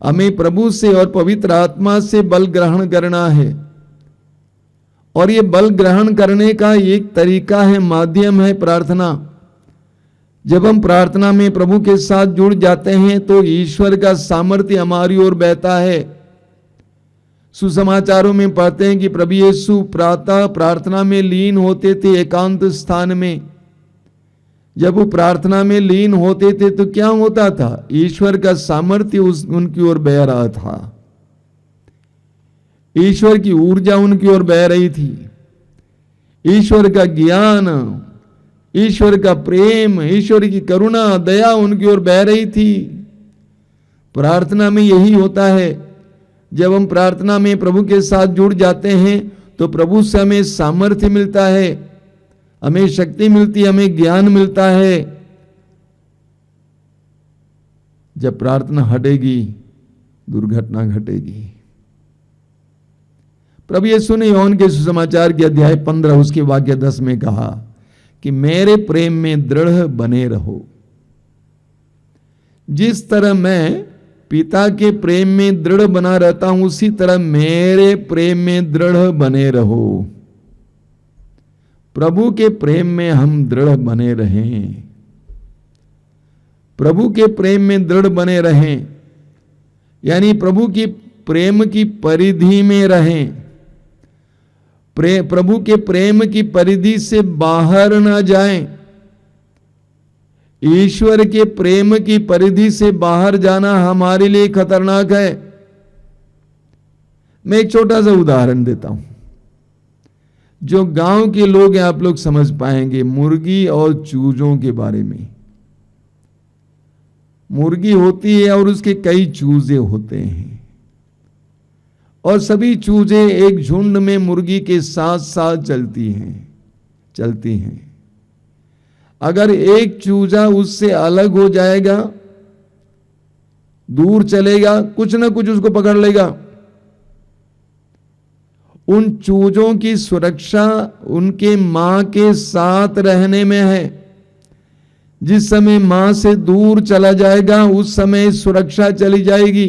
हमें प्रभु से और पवित्र आत्मा से बल ग्रहण करना है। और ये बल ग्रहण करने का एक तरीका है, माध्यम है प्रार्थना। जब हम प्रार्थना में प्रभु के साथ जुड़ जाते हैं तो ईश्वर का सामर्थ्य हमारी ओर बहता है। सुसमाचारों में पढ़ते हैं कि प्रभु यीशु प्रातः प्रार्थना में लीन होते थे एकांत स्थान में। जब वो प्रार्थना में लीन होते थे तो क्या होता था? ईश्वर का सामर्थ्य उनकी ओर बह रहा था। ईश्वर की ऊर्जा उनकी ओर बह रही थी। ईश्वर का ज्ञान, ईश्वर का प्रेम, ईश्वर की करुणा, दया उनकी ओर बह रही थी। प्रार्थना में यही होता है। जब हम प्रार्थना में प्रभु के साथ जुड़ जाते हैं तो प्रभु से हमें सामर्थ्य मिलता है, हमें शक्ति मिलती है, हमें ज्ञान मिलता है। जब प्रार्थना हटेगी दुर्घटना घटेगी। प्रभु यीशु ने योहन के सुसमाचार के अध्याय 15 उसके वाक्य 10 में कहा कि मेरे प्रेम में दृढ़ बने रहो। जिस तरह मैं पिता के प्रेम में दृढ़ बना रहता हूं उसी तरह मेरे प्रेम में दृढ़ बने रहो। प्रभु के प्रेम में हम दृढ़ बने रहें। प्रभु के प्रेम में दृढ़ बने रहें यानी प्रभु की प्रेम की परिधि में रहें। प्रभु के प्रेम की परिधि से बाहर ना जाएं। ईश्वर के प्रेम की परिधि से बाहर जाना हमारे लिए खतरनाक है। मैं एक छोटा सा उदाहरण देता हूं। जो गांव के लोग हैं आप लोग समझ पाएंगे मुर्गी और चूजों के बारे में। मुर्गी होती है और उसके कई चूजे होते हैं और सभी चूजे एक झुंड में मुर्गी के साथ साथ चलती हैं। अगर एक चूजा उससे अलग हो जाएगा, दूर चलेगा, कुछ ना कुछ उसको पकड़ लेगा। उन चूजों की सुरक्षा उनके मां के साथ रहने में है। जिस समय मां से दूर चला जाएगा उस समय सुरक्षा चली जाएगी।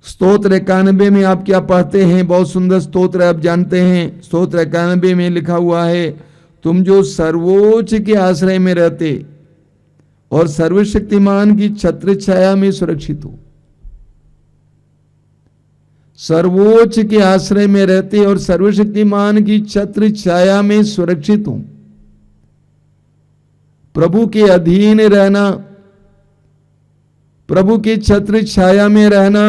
स्तोत्र 91 में आप क्या पढ़ते हैं? बहुत सुंदर स्तोत्र आप जानते हैं। स्तोत्र 91 में लिखा हुआ है, तुम जो सर्वोच्च के आश्रय में रहते और सर्वशक्तिमान की छत्र छाया में सुरक्षित हो। सर्वोच्च के आश्रय में रहते और सर्वशक्तिमान की छत्र छाया में सुरक्षित हो। प्रभु के अधीन रहना, प्रभु की छत्र छाया में रहना,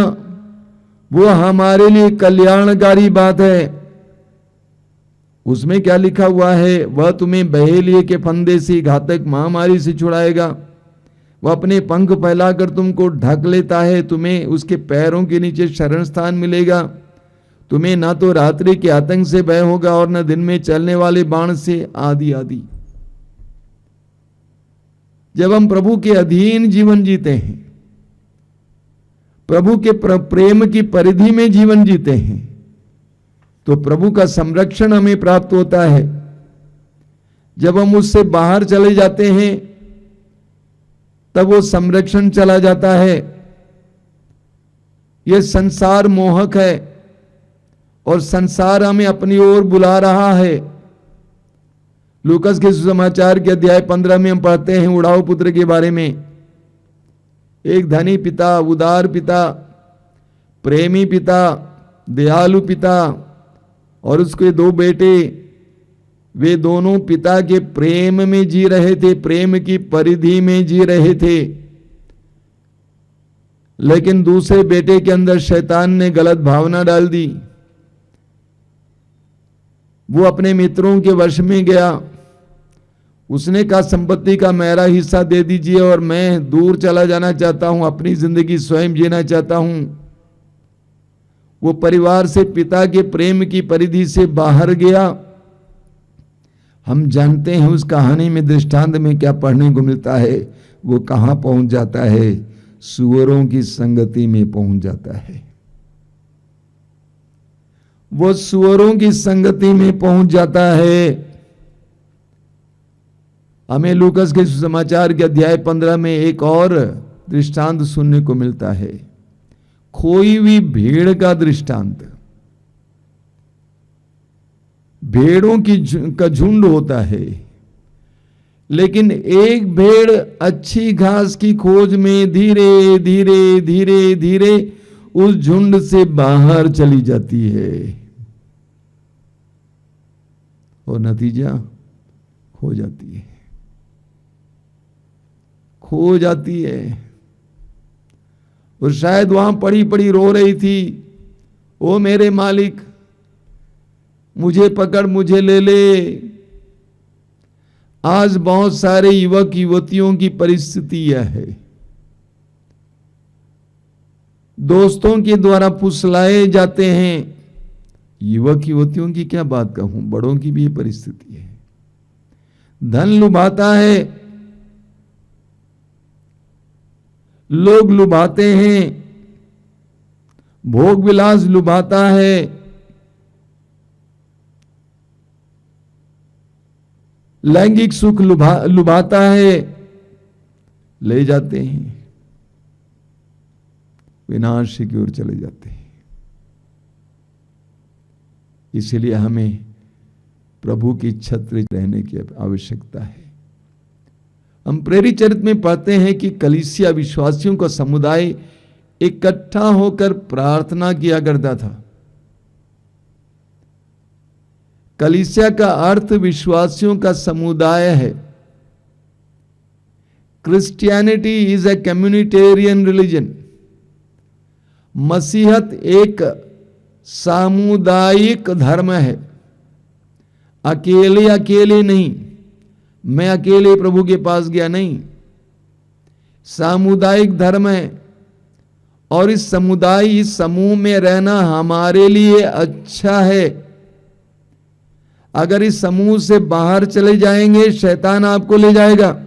वो हमारे लिए कल्याणकारी बात है। उसमें क्या लिखा हुआ है? वह तुम्हें बहेलिए के फंदे से, घातक महामारी से छुड़ाएगा। वह अपने पंख फैलाकर तुमको ढक लेता है, तुम्हें उसके पैरों के नीचे शरण स्थान मिलेगा। तुम्हें ना तो रात्रि के आतंक से भय होगा और न दिन में चलने वाले बाण से, आदि आदि। जब हम प्रभु के अधीन जीवन जीते हैं, प्रभु के प्रेम की परिधि में जीवन जीते हैं, तो प्रभु का संरक्षण हमें प्राप्त होता है। जब हम उससे बाहर चले जाते हैं तब वो संरक्षण चला जाता है। यह संसार मोहक है और संसार हमें अपनी ओर बुला रहा है। लूकस के सुसमाचार के अध्याय 15 में हम पढ़ते हैं उड़ाऊ पुत्र के बारे में। एक धनी पिता, उदार पिता, प्रेमी पिता, दयालु पिता और उसके 2 बेटे, वे दोनों पिता के प्रेम में जी रहे थे, प्रेम की परिधि में जी रहे थे। लेकिन दूसरे बेटे के अंदर शैतान ने गलत भावना डाल दी। वो अपने मित्रों के वश में गया। उसने कहा संपत्ति का मेरा हिस्सा दे दीजिए और मैं दूर चला जाना चाहता हूं, अपनी जिंदगी स्वयं जीना चाहता हूं। वो परिवार से, पिता के प्रेम की परिधि से बाहर गया। हम जानते हैं उस कहानी में, दृष्टांत में क्या पढ़ने को मिलता है। वो कहां पहुंच जाता है? सुअरों की संगति में पहुंच जाता है। वो सुअरों की संगति में पहुंच जाता है। हमें लूकस के सुसमाचार के अध्याय 15 में एक और दृष्टांत सुनने को मिलता है, खोई हुई भेड़ का दृष्टांत। भेड़ों का झुंड होता है, लेकिन एक भेड़ अच्छी घास की खोज में धीरे धीरे धीरे धीरे उस झुंड से बाहर चली जाती है और नतीजा खो जाती है, खो जाती है। और शायद वहां पड़ी पड़ी रो रही थी, ओ मेरे मालिक मुझे पकड़, मुझे ले ले। आज बहुत सारे युवक युवतियों की परिस्थिति यह है, दोस्तों के द्वारा फुसलाए जाते हैं। युवक युवतियों की क्या बात कहूं, बड़ों की भी परिस्थिति है। धन लुभाता है, लोग लुभाते हैं, भोग विलास लुभाता है, लैंगिक सुख लुभाता है, ले जाते हैं, विनाश की ओर चले जाते हैं। इसलिए हमें प्रभु की छत्र रहने की आवश्यकता है। हम प्रेरित चरित्र में पढ़ते हैं कि कलीसिया विश्वासियों का समुदाय इकट्ठा होकर प्रार्थना किया करता था। कलीसिया का अर्थ विश्वासियों का समुदाय है। Christianity is a communitarian religion. मसीहत एक सामुदायिक धर्म है, अकेले अकेले नहीं। मैं अकेले प्रभु के पास गया नहीं, सामुदायिक धर्म है। और इस समुदाय, इस समूह में रहना हमारे लिए अच्छा है। अगर इस समूह से बाहर चले जाएंगे, शैतान आपको ले जाएगा।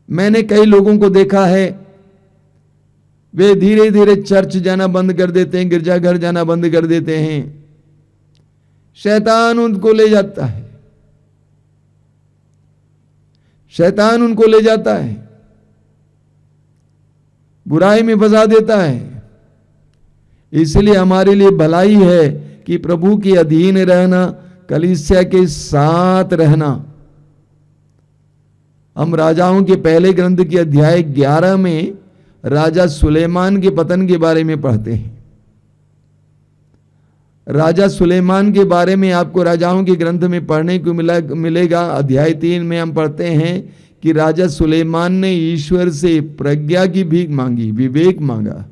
मैंने कई लोगों को देखा है, वे धीरे धीरे चर्च जाना बंद कर देते हैं, गिरजाघर जाना बंद कर देते हैं, शैतान उनको ले जाता है, शैतान उनको ले जाता है, बुराई में फंसा देता है। इसलिए हमारे लिए भलाई है कि प्रभु के अधीन रहना, कलीसिया के साथ रहना। हम राजाओं के पहले ग्रंथ के अध्याय 11 में राजा सुलेमान के पतन के बारे में पढ़ते हैं। राजा सुलेमान के बारे में आपको राजाओं के ग्रंथ में पढ़ने को मिलेगा। अध्याय 3 में हम पढ़ते हैं कि राजा सुलेमान ने ईश्वर से प्रज्ञा की भीख मांगी, विवेक मांगा,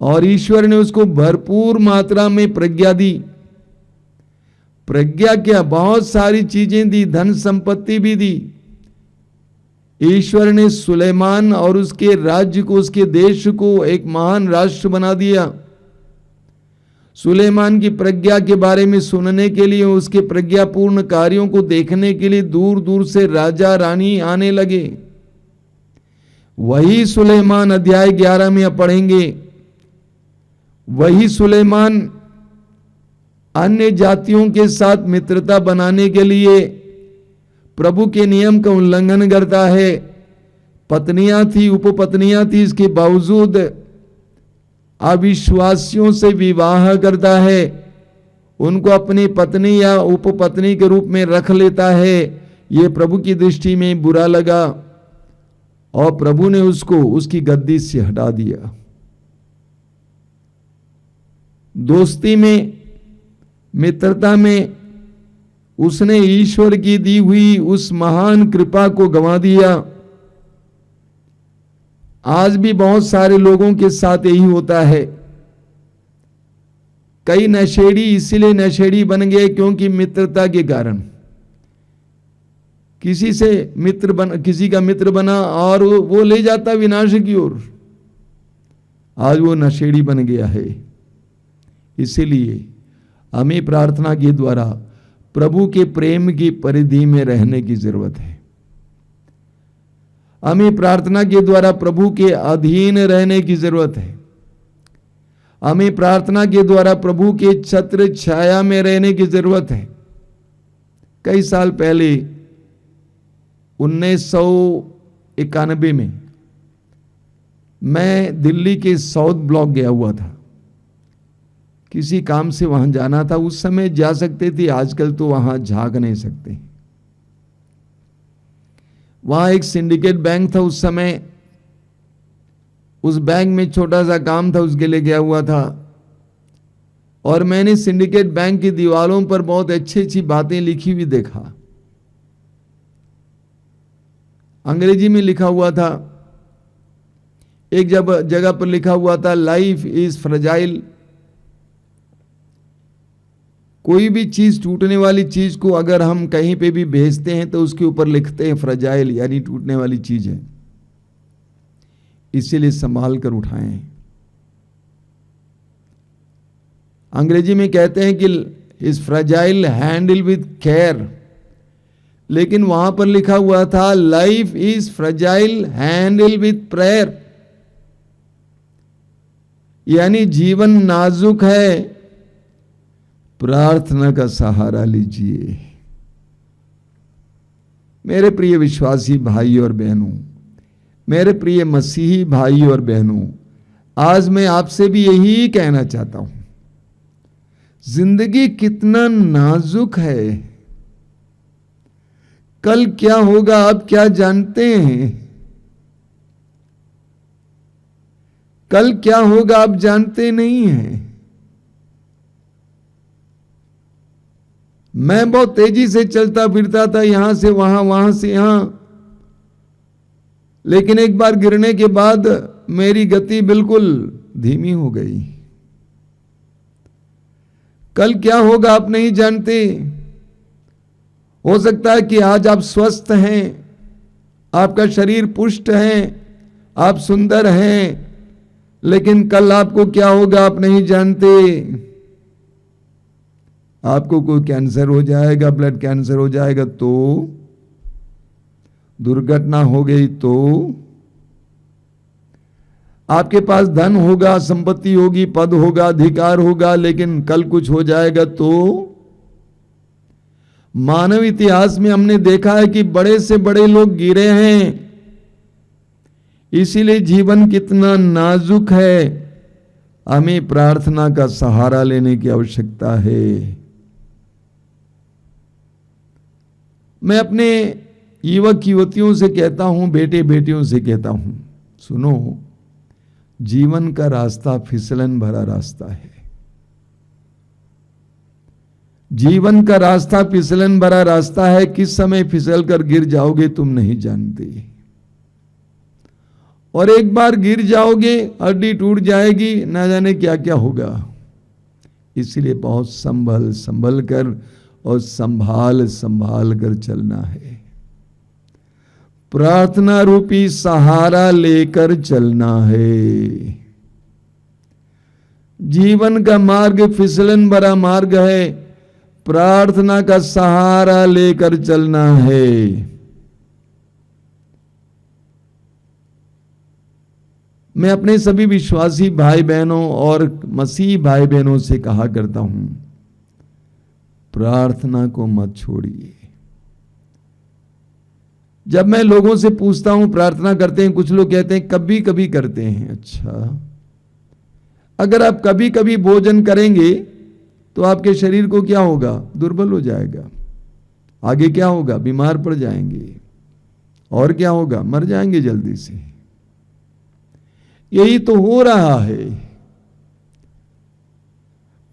और ईश्वर ने उसको भरपूर मात्रा में प्रज्ञा दी। प्रज्ञा क्या, बहुत सारी चीजें दी, धन संपत्ति भी दी। ईश्वर ने सुलेमान और उसके राज्य को, उसके देश को एक महान राष्ट्र बना दिया। सुलेमान की प्रज्ञा के बारे में सुनने के लिए, उसके प्रज्ञापूर्ण कार्यों को देखने के लिए दूर दूर से राजा रानी आने लगे। वही सुलेमान अध्याय 11 में आप पढ़ेंगे, वही सुलेमान अन्य जातियों के साथ मित्रता बनाने के लिए प्रभु के नियम का उल्लंघन करता है। पत्नियां थी, उपपत्नियां थी, इसके बावजूद अविश्वासियों से विवाह करता है, उनको अपनी पत्नी या उपपत्नी के रूप में रख लेता है। यह प्रभु की दृष्टि में बुरा लगा और प्रभु ने उसको उसकी गद्दी से हटा दिया। दोस्ती में, मित्रता में उसने ईश्वर की दी हुई उस महान कृपा को गंवा दिया। आज भी बहुत सारे लोगों के साथ यही होता है। कई नशेड़ी इसीलिए नशेड़ी बन गए क्योंकि मित्रता के कारण किसी का मित्र बना और वो ले जाता विनाश की ओर। आज वो नशेड़ी बन गया है। इसीलिए हमें प्रार्थना के द्वारा प्रभु के प्रेम की परिधि में रहने की जरूरत है। हमें प्रार्थना के द्वारा प्रभु के अधीन रहने की जरूरत है। हमें प्रार्थना के द्वारा प्रभु के छत्र छाया में रहने की जरूरत है। कई साल पहले 1991 में मैं दिल्ली के साउथ ब्लॉक गया हुआ था। किसी काम से वहां जाना था। उस समय जा सकते थे, आजकल तो वहां झांक नहीं सकते। वहां एक सिंडिकेट बैंक था उस समय। उस बैंक में छोटा सा काम था, उसके लिए गया हुआ था। और मैंने सिंडिकेट बैंक की दीवारों पर बहुत अच्छी अच्छी बातें लिखी हुई देखा। अंग्रेजी में लिखा हुआ था। एक जगह पर लिखा हुआ था, लाइफ इज फ्रजाइल। कोई भी चीज, टूटने वाली चीज को अगर हम कहीं पे भी भेजते हैं तो उसके ऊपर लिखते हैं फ्रजाइल, यानी टूटने वाली चीज है, इसीलिए संभाल कर उठाएं। अंग्रेजी में कहते हैं कि is fragile handle with care, लेकिन वहां पर लिखा हुआ था life is fragile handle with prayer, यानी जीवन नाजुक है, प्रार्थना का सहारा लीजिए। मेरे प्रिय विश्वासी भाई और बहनों, मेरे प्रिय मसीही भाई और बहनों, आज मैं आपसे भी यही कहना चाहता हूं, जिंदगी कितना नाजुक है। कल क्या होगा आप क्या जानते हैं? कल क्या होगा आप जानते नहीं हैं। मैं बहुत तेजी से चलता फिरता था, यहां से वहां, वहां से यहां, लेकिन एक बार गिरने के बाद मेरी गति बिल्कुल धीमी हो गई। कल क्या होगा आप नहीं जानते। हो सकता है कि आज आप स्वस्थ हैं, आपका शरीर पुष्ट है, आप सुंदर हैं, लेकिन कल आपको क्या होगा आप नहीं जानते। आपको कोई कैंसर हो जाएगा, ब्लड कैंसर हो जाएगा तो, दुर्घटना हो गई तो, आपके पास धन होगा, संपत्ति होगी, पद होगा, अधिकार होगा, लेकिन कल कुछ हो जाएगा तो। मानव इतिहास में हमने देखा है कि बड़े से बड़े लोग गिरे हैं। इसीलिए जीवन कितना नाजुक है, हमें प्रार्थना का सहारा लेने की आवश्यकता है। मैं अपने युवक युवतियों से कहता हूं, बेटे बेटियों से कहता हूं, सुनो, जीवन का रास्ता फिसलन भरा रास्ता है। जीवन का रास्ता फिसलन भरा रास्ता है। किस समय फिसल कर गिर जाओगे तुम नहीं जानते, और एक बार गिर जाओगे हड्डी टूट जाएगी, ना जाने क्या क्या होगा। इसलिए बहुत संभल संभल कर और संभाल संभाल कर चलना है। प्रार्थना रूपी सहारा लेकर चलना है। जीवन का मार्ग फिसलन भरा मार्ग है, प्रार्थना का सहारा लेकर चलना है। मैं अपने सभी विश्वासी भाई बहनों और मसीही भाई बहनों से कहा करता हूं, प्रार्थना को मत छोड़िए। जब मैं लोगों से पूछता हूं प्रार्थना करते हैं, कुछ लोग कहते हैं कभी कभी करते हैं। अच्छा, अगर आप कभी कभी भोजन करेंगे तो आपके शरीर को क्या होगा? दुर्बल हो जाएगा। आगे क्या होगा? बीमार पड़ जाएंगे। और क्या होगा? मर जाएंगे जल्दी से। यही तो हो रहा है।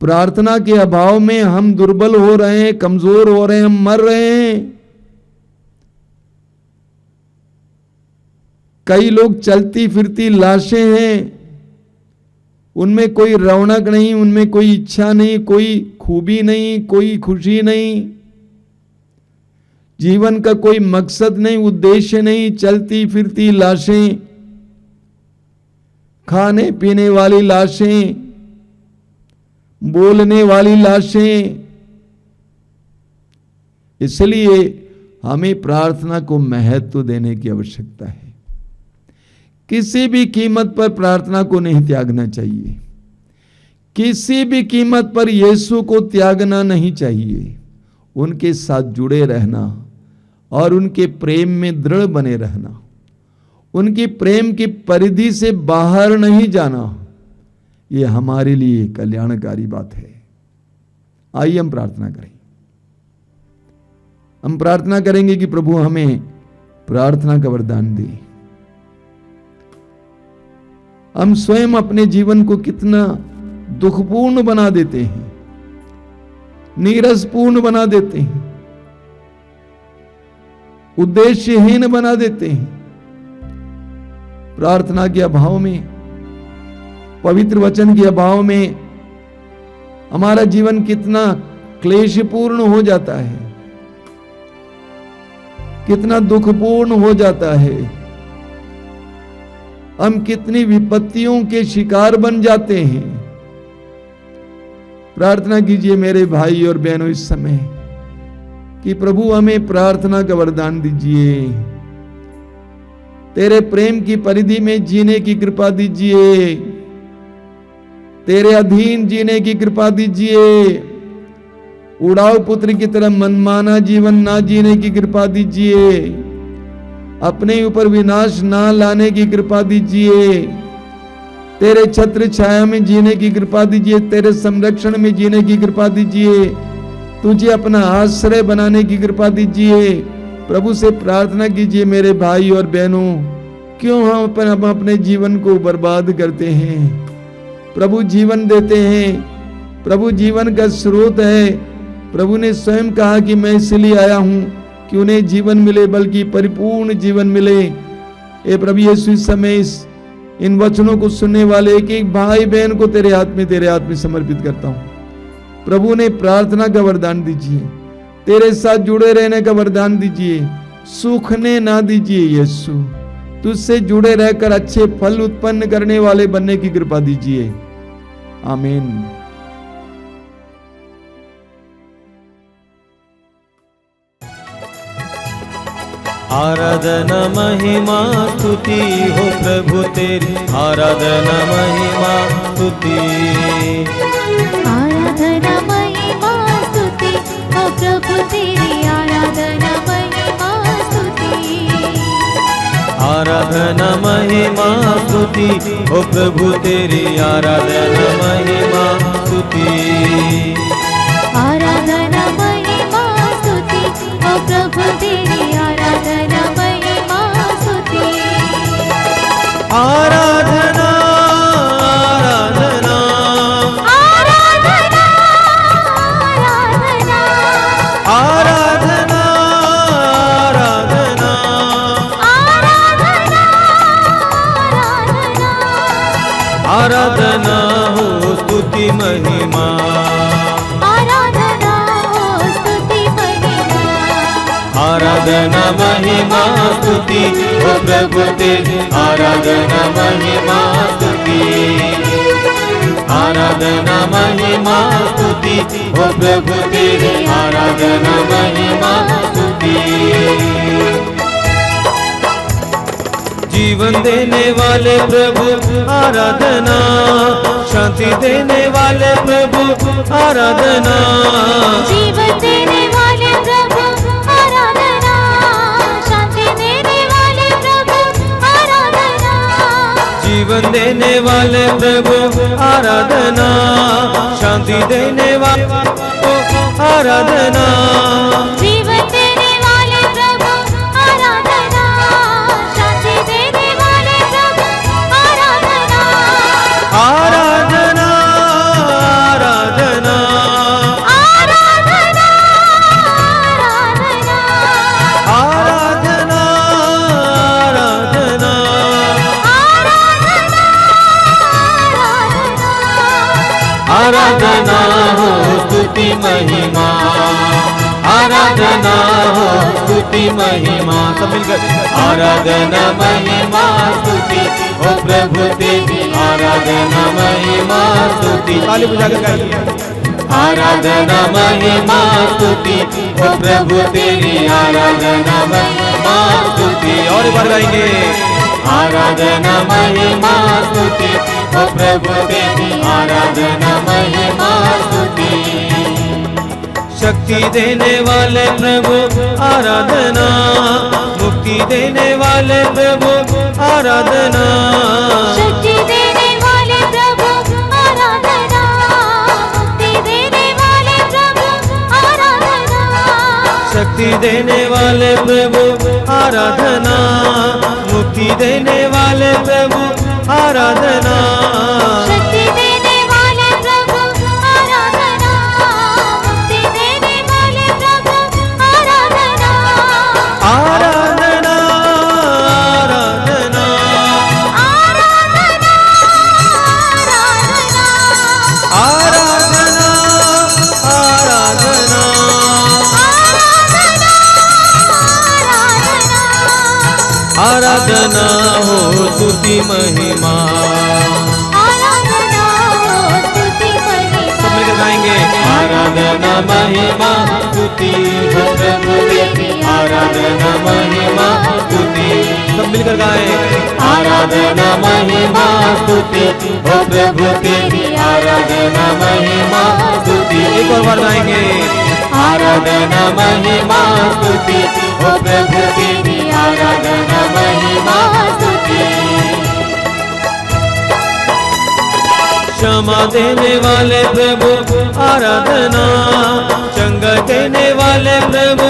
प्रार्थना के अभाव में हम दुर्बल हो रहे हैं, कमजोर हो रहे हैं, हम मर रहे हैं। कई लोग चलती फिरती लाशें हैं, उनमें कोई रौनक नहीं, उनमें कोई इच्छा नहीं, कोई खूबी नहीं, कोई खुशी नहीं, जीवन का कोई मकसद नहीं, उद्देश्य नहीं, चलती फिरती लाशें, खाने पीने वाली लाशें, बोलने वाली लाशें। इसलिए हमें प्रार्थना को महत्व देने की आवश्यकता है। किसी भी कीमत पर प्रार्थना को नहीं त्यागना चाहिए। किसी भी कीमत पर यीशु को त्यागना नहीं चाहिए। उनके साथ जुड़े रहना और उनके प्रेम में दृढ़ बने रहना, उनकी प्रेम की परिधि से बाहर नहीं जाना, यह हमारे लिए कल्याणकारी बात है। आइए हम प्रार्थना करें। हम प्रार्थना करेंगे कि प्रभु हमें प्रार्थना का वरदान दे। हम स्वयं अपने जीवन को कितना दुखपूर्ण बना देते हैं, नीरसपूर्ण बना देते हैं, उद्देश्यहीन बना देते हैं। प्रार्थना के अभाव में, पवित्र वचन के अभाव में हमारा जीवन कितना क्लेशपूर्ण हो जाता है, कितना दुखपूर्ण हो जाता है। हम कितनी विपत्तियों के शिकार बन जाते हैं। प्रार्थना कीजिए मेरे भाई और बहनों इस समय कि प्रभु हमें प्रार्थना का वरदान दीजिए, तेरे प्रेम की परिधि में जीने की कृपा दीजिए, तेरे अधीन जीने की कृपा दीजिए, उड़ाऊ पुत्र की तरह मनमाना जीवन ना जीने की कृपा दीजिए, अपने ऊपर विनाश ना लाने की कृपा दीजिए, तेरे छत्र छाया में जीने की कृपा दीजिए, तेरे संरक्षण में जीने की कृपा दीजिए, तुझे अपना आश्रय बनाने की कृपा दीजिए। प्रभु से प्रार्थना कीजिए मेरे भाई और बहनों, क्यों हम अपने जीवन को बर्बाद करते हैं? प्रभु जीवन देते हैं, प्रभु जीवन का स्रोत है। प्रभु ने स्वयं कहा कि मैं इसलिए आया हूं कि उन्हें जीवन मिले, बल्कि परिपूर्ण जीवन मिले। ए प्रभु यीशु, इस समय इन वचनों को सुनने वाले एक एक भाई बहन को तेरे हाथ में समर्पित करता हूं। प्रभु ने प्रार्थना का वरदान दीजिए, तेरे साथ जुड़े रहने का वरदान दीजिए, सूखने ना दीजिए यीशु। तुझसे जुड़े रहकर अच्छे फल उत्पन्न करने वाले बनने की कृपा दीजिए। आमीन।
आराधना महिमा स्तुति हो प्रभु तेरी, आराधना महिमा स्तुति।
आराधना महिमा स्तुति हो प्रभु तेरी, आराधना महिमा स्तुति।
आराधना महिमा स्तुति हो प्रभु तेरी, आराधना महिमा स्तुति।
आराधना महिमा स्तुति हो प्रभु तेरी, आराधना महिमा स्तुति।
आराधना आराधना
आराधना आराधना
आराधना
आराधना
आराधना हो स्तुति महिमा।
आराधना हो स्तुति महिमा।
आराधना महिमा स्तुति हो प्रभु तेरी, आराधना महिमा स्तुति। आराधना महिमा स्तुति हो प्रभु तेरी, आराधना महिमा स्तुति। जीवन देने वाले प्रभु आराधना, शांति देने वाले प्रभु आराधना।
जीवन देने वाले प्रभु आराधना, शांति देने वाले प्रभु आराधना।
जीवन देने वाले प्रभु आराधना, शांति देने वाले आराधना।
जीवन देने वाले प्रभु आराधना, शांति देने वाले प्रभु आराधना।
आराधना आराधना
आराधना
आराधना
आराधना
आराधना आराधना हो स्तुति महिमा। आराधना हो स्तुति महिमा। सब मिलकर आराधना महिमा स्तुति हो प्रभु तेरी, आराधना महिमा स्तुति। ताली बजाकर गाइए। आराधना महिमा स्तुति हो प्रभु तेरी, आराधना महिमा स्तुति। और एक बार गाएंगे। आराधना महिमा स्तुति हो प्रभु तेरी, आराधना महिमा स्तुति। शक्ति देने वाले प्रभु आराधना, मुक्ति देने वाले प्रभु आराधना।
शक्ति देने वाले प्रभु आराधना, मुक्ति देने वाले प्रभु आराधना।
शक्ति देने वाले प्रभु आराधना, मुक्ति देने वाले प्रभु आराधना।
शक्ति देने वाले प्रभु आराधना, मुक्ति देने वाले प्रभु आराधना।
आराधना आराधना
आराधना
आराधना आराधना आराधना हो स्तुति महिमा।
आराधना हो स्तुति महिमा।
सब मिलकर गाएंगे। आराधना महिमा स्तुति हो प्रभु तेरी, आराधना महिमा स्तुति। सब मिलकर गाएं। आराधना महिमा स्तुति हो प्रभु तेरी, आराधना महिमा स्तुति। एक और बार गाएंगे। आराधना महिमा स्तुति हो प्रभु तेरी, आराधना महिमा स्तुति। क्षमा देने वाले प्रभु आराधना, चंगा देने वाले प्रभु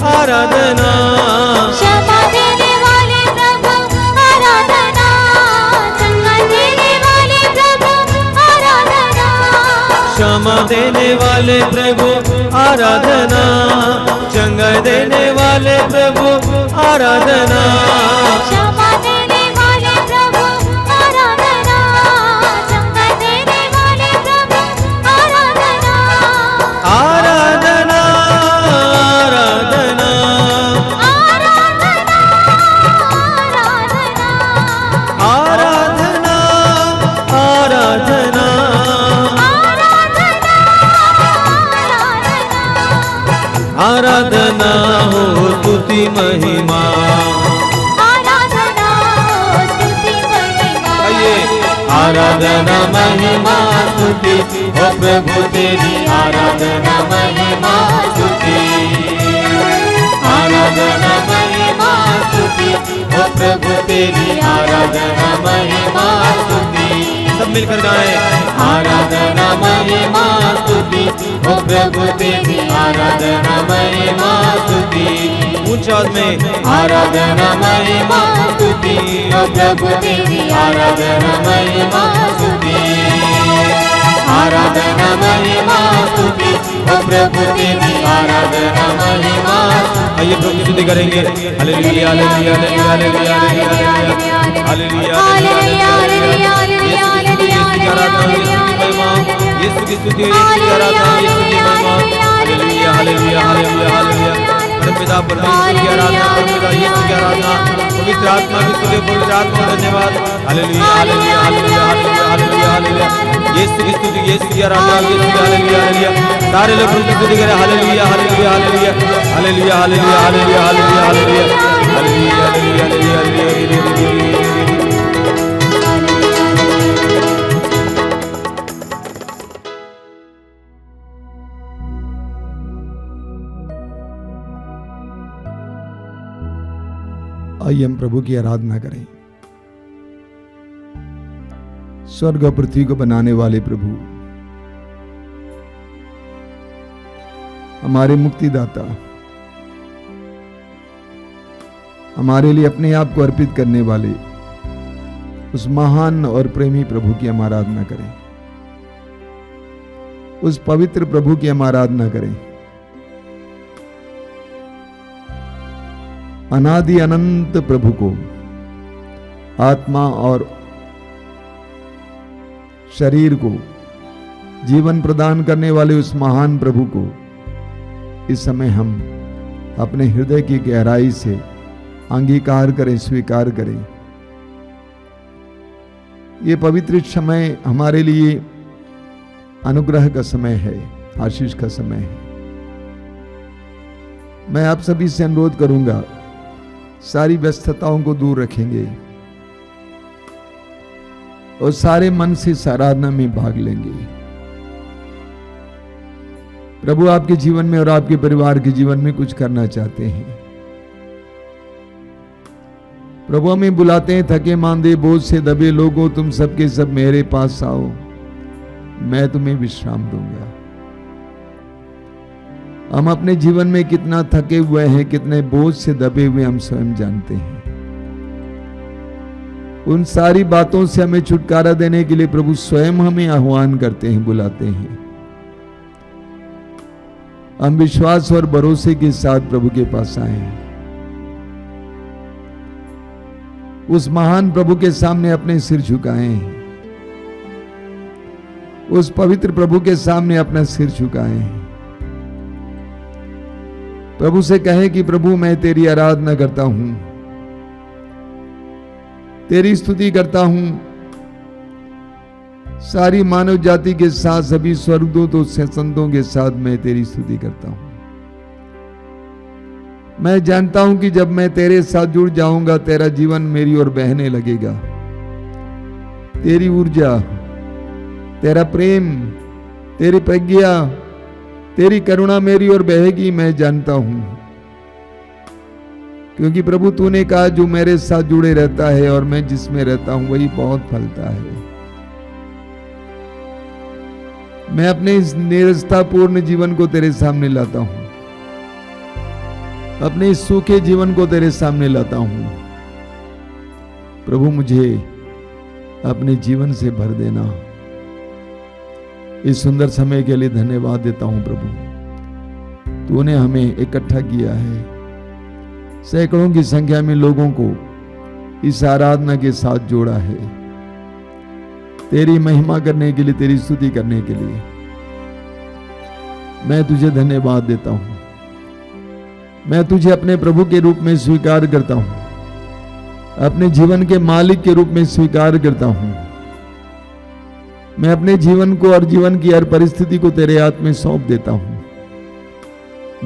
आराधना।
क्षमा देने वाले प्रभु आराधना, चंगा देने वाले प्रभु आराधना।
क्षमा देने वाले प्रभु आराधना, चंगा देने वाले प्रभु आराधना।
क्षमा देने वाले प्रभु आराधना, चंगा देने वाले प्रभु आराधना।
आराधना आराधना
आराधना
आराधना
आराधना
आराधना आराधना हो स्तुति महिमा,
आराधना हो स्तुति महिमा,
आराधना महिमा स्तुति हो प्रभु तेरी, आराधना महिमा स्तुति, आराधना महिमा स्तुति हो प्रभु तेरी, आराधना महिमा स्तुति। सब मिलकर गाएं, आराधना महिमा स्तुति हो प्रभु तेरी, आराधना महिमा स्तुति। ऊंचा में आराधना महिमा स्तुति हो प्रभु तेरी, आराधना महिमा स्तुति, आराधना महिमा स्तुति हो प्रभु तेरी, आराधना महिमा। आइए प्रभु की स्तुति करेंगे। Hallelujah hallelujah hallelujah hallelujah hallelujah hallelujah Yeshu की स्तुति, यीशु की आराधना, यीशु की महिमा। Hallelujah hallelujah hallelujah hallelujah. परमपिता परमेश्वर की आराधना, परमपिता यीशु की आराधना, पवित्र आत्मा की स्तुति, पवित्र आत्मा का धन्यवाद। Hallelujah hallelujah hallelujah hallelujah hallelujah hallelujah. Yeshu की स्तुति, यीशु की आराधना, यीशु की हालेलुया हालेलुया। सारे लोग प्रभु की स्तुति करें। Hallelujah hallelujah hallelujah hallelujah hallelujah hallelujah hallelujah hallelujah hallelujah hallelujah hallelujah.
आइए हम प्रभु की आराधना करें। स्वर्ग और पृथ्वी को बनाने वाले प्रभु, हमारे मुक्तिदाता, हमारे लिए अपने आप को अर्पित करने वाले उस महान और प्रेमी प्रभु की हम आराधना करें। उस पवित्र प्रभु की हम आराधना करें। अनादि अनंत प्रभु को, आत्मा और शरीर को जीवन प्रदान करने वाले उस महान प्रभु को इस समय हम अपने हृदय की गहराई से अंगीकार करें, स्वीकार करें। ये पवित्र समय हमारे लिए अनुग्रह का समय है, आशीष का समय है। मैं आप सभी से अनुरोध करूंगा, सारी व्यस्तताओं को दूर रखेंगे और सारे मन से इस आराधना में भाग लेंगे। प्रभु आपके जीवन में और आपके परिवार के जीवन में कुछ करना चाहते हैं। प्रभु हमें बुलाते हैं, थके मांदे बोझ से दबे लोगों, तुम सबके सब मेरे पास आओ, मैं तुम्हें विश्राम दूंगा। हम अपने जीवन में कितना थके हुए हैं, कितने बोझ से दबे हुए हम स्वयं जानते हैं। उन सारी बातों से हमें छुटकारा देने के लिए प्रभु स्वयं हमें आह्वान करते हैं, बुलाते हैं। हम विश्वास और भरोसे के साथ प्रभु के पास आए हैं। उस महान प्रभु के सामने अपने सिर झुकाएं, उस पवित्र प्रभु के सामने अपना सिर झुकाएं। प्रभु से कहें कि प्रभु मैं तेरी आराधना करता हूं, तेरी स्तुति करता हूं। सारी मानव जाति के साथ, सभी स्वर्गदूतों से संतों के साथ मैं तेरी स्तुति करता हूं। मैं जानता हूं कि जब मैं तेरे साथ जुड़ जाऊंगा, तेरा जीवन मेरी ओर बहने लगेगा। तेरी ऊर्जा, तेरा प्रेम, तेरी प्रज्ञा, तेरी करुणा मेरी ओर बहेगी, मैं जानता हूं। क्योंकि प्रभु तूने कहा जो मेरे साथ जुड़े रहता है और मैं जिसमें रहता हूं वही बहुत फलता है। मैं अपने इस निरस्तापूर्ण जीवन को तेरे सामने लाता हूं, अपने इस सूखे जीवन को तेरे सामने लाता हूं। प्रभु मुझे अपने जीवन से भर देना। इस सुंदर समय के लिए धन्यवाद देता हूं प्रभु। तूने हमें इकट्ठा किया है, सैकड़ों की संख्या में लोगों को इस आराधना के साथ जोड़ा है, तेरी महिमा करने के लिए, तेरी स्तुति करने के लिए। मैं तुझे धन्यवाद देता हूं। मैं तुझे अपने प्रभु के रूप में स्वीकार करता हूं, अपने जीवन के मालिक के रूप में स्वीकार करता हूं। मैं अपने जीवन को और जीवन की हर परिस्थिति को तेरे हाथ में सौंप देता हूं।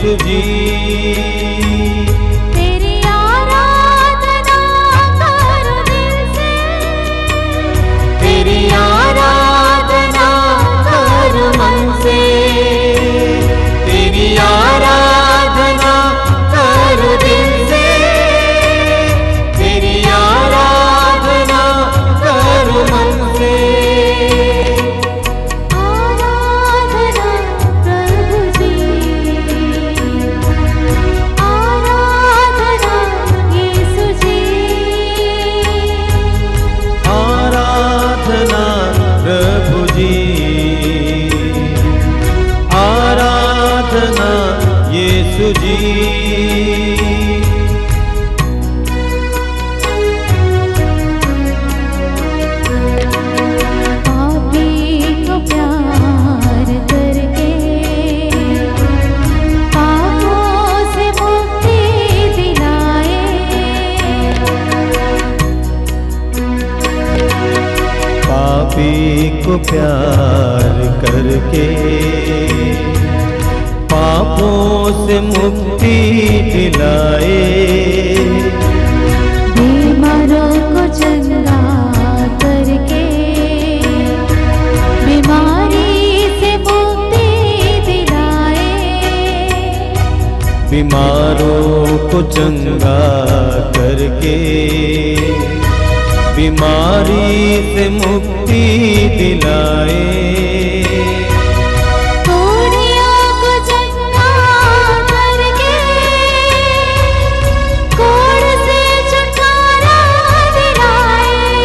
यीशु जी।
तेरी आराधना करूं दिल से, तेरी आराधना करूं मन से,
तेरी आराधना करूं दिल से, तेरी आराधना करूं मन से।
आराधना प्रभु जी, आराधना यीशु जी,
आराधना प्रभु जी, आराधना यीशु जी।
पापी को प्यार करके पापों से मुक्ति दिलाए,
पापी को प्यार करके पापों से मुक्ति दिलाए,
बीमारों को चंगा करके बीमारी से मुक्ति दिलाए,
बीमारों को चंगा करके बीमारी से मुक्ति दिलाए,
कोढ़ियों को चंगा करके कोढ़ से छुटकारा दिलाए,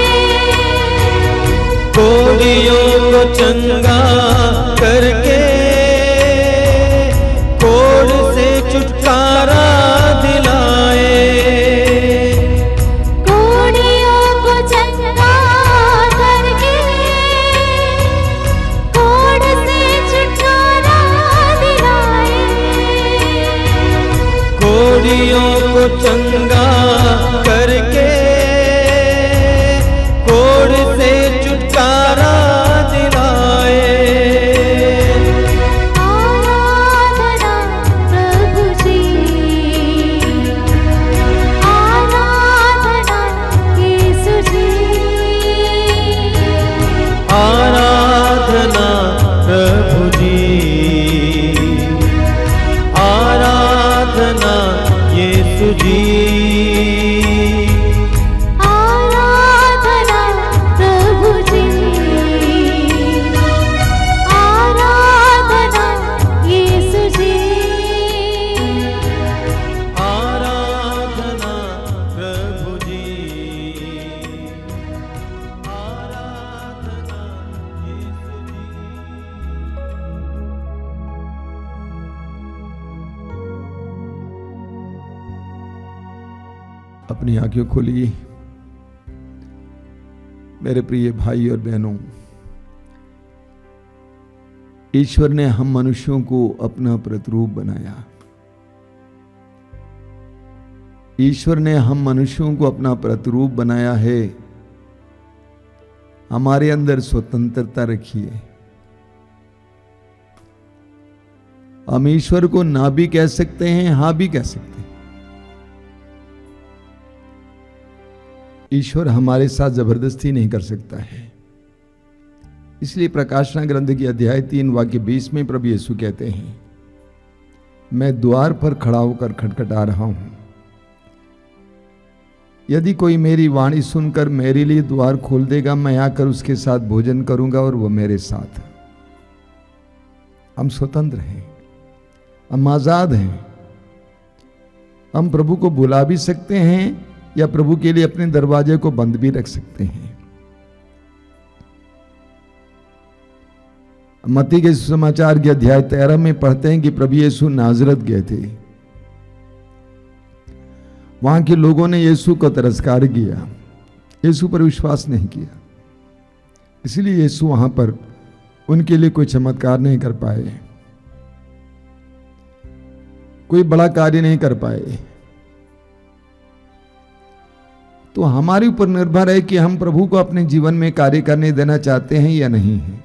कोढ़ियों को चंगा करके कोढ़ से छुटकारा दिलाए,
कोढ़ियों को चंगा करके कोढ़ से छुटकारा दिलाए,
कोढ़ियों को चंगा करके कोढ़ से छुटकारा दिलाए।
आराधना प्रभु जी, आराधना यीशु जी,
आराधना प्रभु जी, आराधना यीशु जी,
आराधना प्रभु जी, आराधना यीशु जी,
आराधना प्रभु जी, आराधना यीशु जी।
अपनी आंखें खोलिए मेरे प्रिय भाई और बहनों। ईश्वर ने हम मनुष्यों को अपना प्रतिरूप बनाया। ईश्वर ने हम मनुष्यों को अपना प्रतिरूप बनाया है। हमारे अंदर स्वतंत्रता रखिए। हम ईश्वर को ना भी कह सकते हैं, हां भी कह सकते हैं। ईश्वर हमारे साथ जबरदस्ती नहीं कर सकता है। इसलिए प्रकाशना ग्रंथ की अध्याय 3 वाक्य 20 में प्रभु यीशु कहते हैं, मैं द्वार पर खड़ा होकर खटखटा रहा हूं। यदि कोई मेरी वाणी सुनकर मेरे लिए द्वार खोल देगा, मैं आकर उसके साथ भोजन करूंगा और वह मेरे साथ। हम स्वतंत्र हैं, हम आजाद हैं। हम प्रभु को बुला भी सकते हैं या प्रभु के लिए अपने दरवाजे को बंद भी रख सकते हैं। मत्ती के सुसमाचार के अध्याय 13 में पढ़ते हैं कि प्रभु यीशु नाजरत गए थे। वहां के लोगों ने यीशु को तिरस्कार किया, यीशु पर विश्वास नहीं किया। इसलिए यीशु वहां पर उनके लिए कोई चमत्कार नहीं कर पाए, कोई बड़ा कार्य नहीं कर पाए। तो हमारे ऊपर निर्भर है कि हम प्रभु को अपने जीवन में कार्य करने देना चाहते हैं या नहीं है।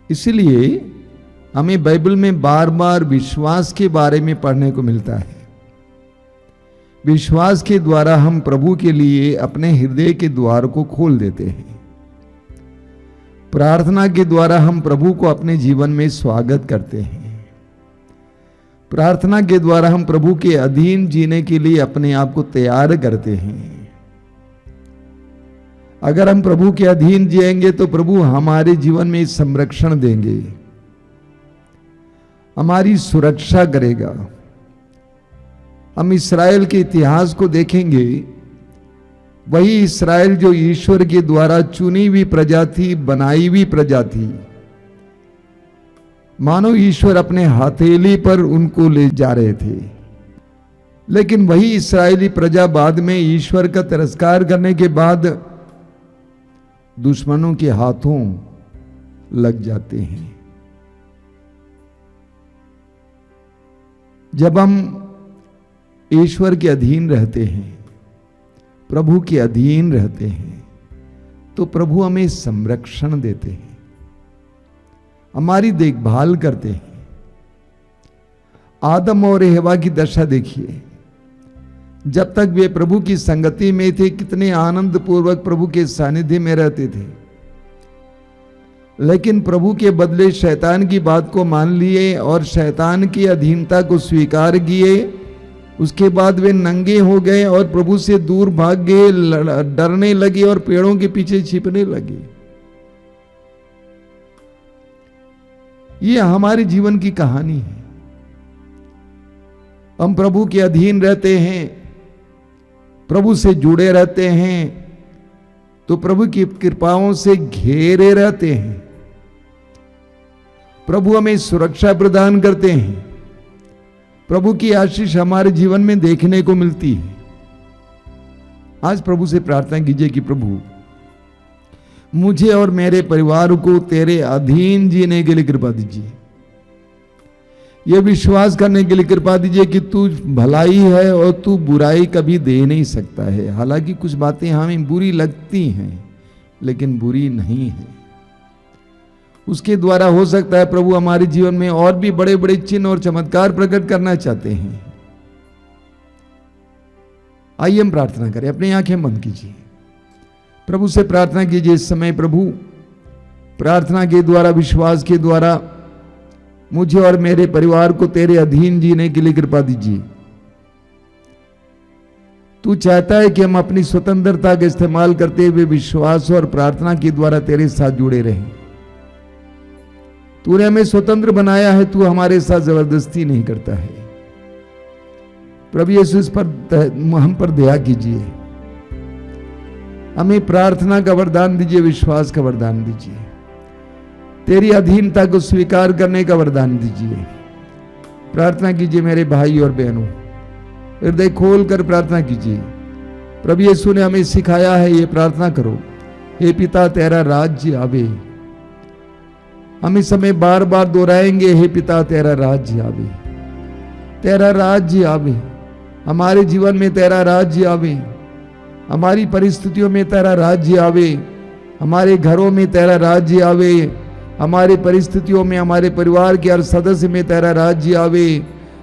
इसलिए हमें बाइबल में बार बार विश्वास के बारे में पढ़ने को मिलता है। विश्वास के द्वारा हम प्रभु के लिए अपने हृदय के द्वार को खोल देते हैं। प्रार्थना के द्वारा हम प्रभु को अपने जीवन में स्वागत करते हैं। प्रार्थना के द्वारा हम प्रभु के अधीन जीने के लिए अपने आप को तैयार करते हैं। अगर हम प्रभु के अधीन जिएंगे तो प्रभु हमारे जीवन में संरक्षण देंगे, हमारी सुरक्षा करेगा। हम इस्राएल के इतिहास को देखेंगे, वही इस्राएल जो ईश्वर के द्वारा चुनी हुई प्रजा थी, बनाई हुई प्रजा थी। मानो ईश्वर अपने हथेली पर उनको ले जा रहे थे। लेकिन वही इस्राएली प्रजा बाद में ईश्वर का तिरस्कार करने के बाद दुश्मनों के हाथों लग जाते हैं। जब हम ईश्वर के अधीन रहते हैं, प्रभु के अधीन रहते हैं, तो प्रभु हमें संरक्षण देते हैं, हमारी देखभाल करते हैं। आदम और हवा की दशा देखिए, जब तक वे प्रभु की संगति में थे कितने आनंद पूर्वक प्रभु के सानिध्य में रहते थे। लेकिन प्रभु के बदले शैतान की बात को मान लिए और शैतान की अधीनता को स्वीकार किए। उसके बाद वे नंगे हो गए और प्रभु से दूर भाग गए, डरने लगे और पेड़ों के पीछे छिपने लगे। ये हमारे जीवन की कहानी है। हम प्रभु के अधीन रहते हैं, प्रभु से जुड़े रहते हैं, तो प्रभु की कृपाओं से घेरे रहते हैं। प्रभु हमें सुरक्षा प्रदान करते हैं। प्रभु की आशीष हमारे जीवन में देखने को मिलती है। आज प्रभु से प्रार्थना कीजिए कि प्रभु मुझे और मेरे परिवार को तेरे अधीन जीने के लिए कृपा दीजिए। यह विश्वास करने के लिए कृपा दीजिए कि तू भलाई है और तू बुराई कभी दे नहीं सकता है। हालांकि कुछ बातें हमें बुरी लगती हैं, लेकिन बुरी नहीं है। उसके द्वारा हो सकता है प्रभु हमारे जीवन में और भी बड़े बड़े चिन्ह और चमत्कार प्रकट करना चाहते हैं। आइए हम प्रार्थना करें। अपनी आंखें बंद कीजिए, प्रभु से प्रार्थना कीजिए। इस समय प्रभु प्रार्थना के द्वारा, विश्वास के द्वारा मुझे और मेरे परिवार को तेरे अधीन जीने के लिए कृपा दीजिए। तू चाहता है कि हम अपनी स्वतंत्रता का इस्तेमाल करते हुए विश्वास और प्रार्थना के द्वारा तेरे साथ जुड़े रहें। तूने हमें स्वतंत्र बनाया है, तू हमारे साथ जबरदस्ती नहीं करता है। प्रभु यीशु इस पर हम पर दया कीजिए। हमें प्रार्थना का वरदान दीजिए, विश्वास का वरदान दीजिए, तेरी अधीनता को स्वीकार करने का वरदान दीजिए। प्रार्थना कीजिए मेरे भाई और बहनों, हृदय खोल कर प्रार्थना कीजिए। प्रभु यीशु ने हमें सिखाया है, ये प्रार्थना करो, हे पिता तेरा राज्य आवे। हम इस समय बार बार दोहराएंगे, हे पिता तेरा राज्य आवे, तेरा राज्य आवे। हमारे जीवन में तेरा राज्य आवे, हमारी परिस्थितियों में तेरा राज्य आवे, हमारे घरों में तेरा राज्य आवे, हमारे परिस्थितियों में, हमारे परिवार के हर सदस्य में तेरा राज्य आवे,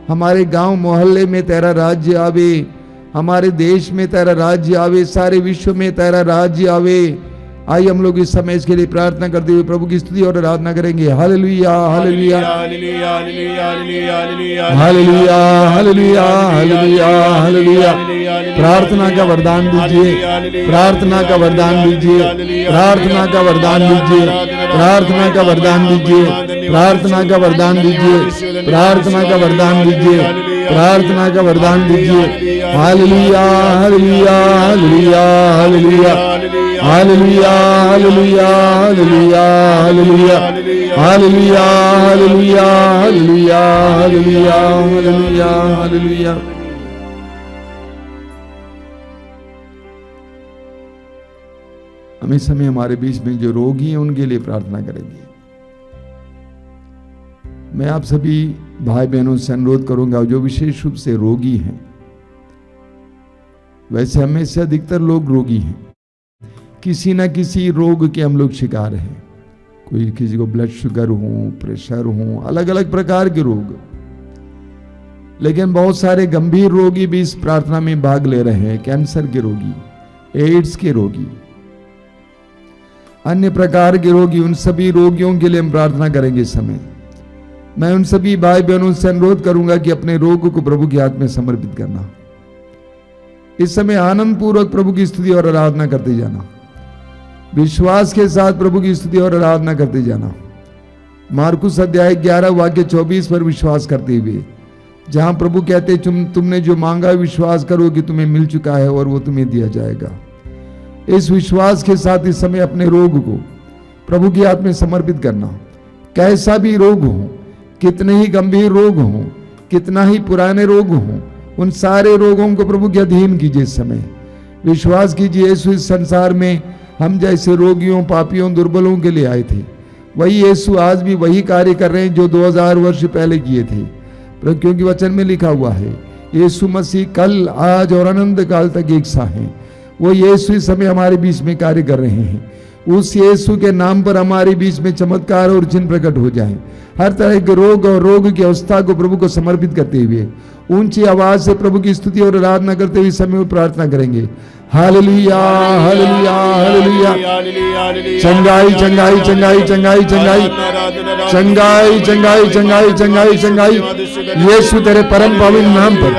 हमारे गांव मोहल्ले में तेरा राज्य आवे, हमारे देश में तेरा राज्य आवे, सारे विश्व में तेरा राज्य आवे। आइए हम लोग इस समय इसके लिए प्रार्थना करते हुए प्रभु की स्तुति और आराधना करेंगे। Hallelujah hallelujah hallelujah hallelujah hallelujah hallelujah. प्रार्थना का वरदान दीजिए, प्रार्थना का वरदान दीजिए, प्रार्थना का वरदान दीजिए, प्रार्थना का वरदान दीजिए, प्रार्थना का वरदान दीजिए, प्रार्थना का वरदान दीजिए, प्रार्थना का वरदान दीजिए। Hallelujah hallelujah hallelujah hallelujah hallelujah hallelujah hallelujah hallelujah hallelujah hallelujah hallelujah hallelujah hallelujah hallelujah. हम इस समय हमारे बीच में जो रोगी हैं उनके लिए प्रार्थना करेंगे। मैं आप सभी भाई बहनों से अनुरोध करूंगा जो विशेष रूप से रोगी हैं, वैसे हमें से अधिकतर लोग रोगी हैं, किसी ना किसी रोग के हम लोग शिकार हैं। कोई किसी को ब्लड शुगर हो, प्रेशर हो, अलग अलग प्रकार के रोग। लेकिन बहुत सारे गंभीर रोगी भी इस प्रार्थना में भाग ले रहे हैं। कैंसर के रोगी, एड्स के रोगी, अन्य प्रकार के रोगी, उन सभी रोगियों के लिए हम प्रार्थना करेंगे इस समय। मैं उन सभी भाई बहनों से अनुरोध करूंगा कि अपने रोग को प्रभु के हाथ में समर्पित करना। इस समय आनंद पूर्वक प्रभु की स्तुति और आराधना करते जाना, विश्वास के साथ प्रभु की स्तुति और आराधना करते जाना। मार्कुस अध्याय 11 वाक्य 24 पर विश्वास करते हुए, जहां प्रभु कहते तुमने जो मांगा विश्वास करो कि तुम्हें मिल चुका है और वो तुम्हें दिया जाएगा। इस विश्वास के साथ इस समय अपने रोग को प्रभु के हाथ में समर्पित करना। कैसा भी रोग हो, कितने ही गंभीर रोग हो, कितना ही पुराने रोग हो, उन सारे रोगों को प्रभु के अधीन कीजिए। इस समय विश्वास कीजिए, यीशु इस संसार में हम जैसे रोगियों, पापियों, दुर्बलों के लिए आए थे। वही यीशु आज भी वही कार्य कर रहे हैं जो 2000 वर्ष पहले किए थे। क्योंकि वचन में लिखा हुआ है, यीशु मसीह कल, आज और अनंत काल तक एक सा है। वो यीशु इस समय हमारे बीच में कार्य कर रहे हैं। उस यीशु के नाम पर हमारे बीच में चमत्कार और चिन्ह प्रकट हो जाए। हर तरह के रोग और रोग की अवस्था को प्रभु को समर्पित करते हुए ऊंची आवाज से प्रभु की स्तुति और आराधना करते हुए समय प्रार्थना करेंगे। Hallelujah, hallelujah, hallelujah. चंगाई, चंगाई, चंगाई, चंगाई, चंगाई, चंगाई, चंगाई, चंगाई, चंगाई, चंगाई। यीशु तेरे परम पवित्र नाम पर,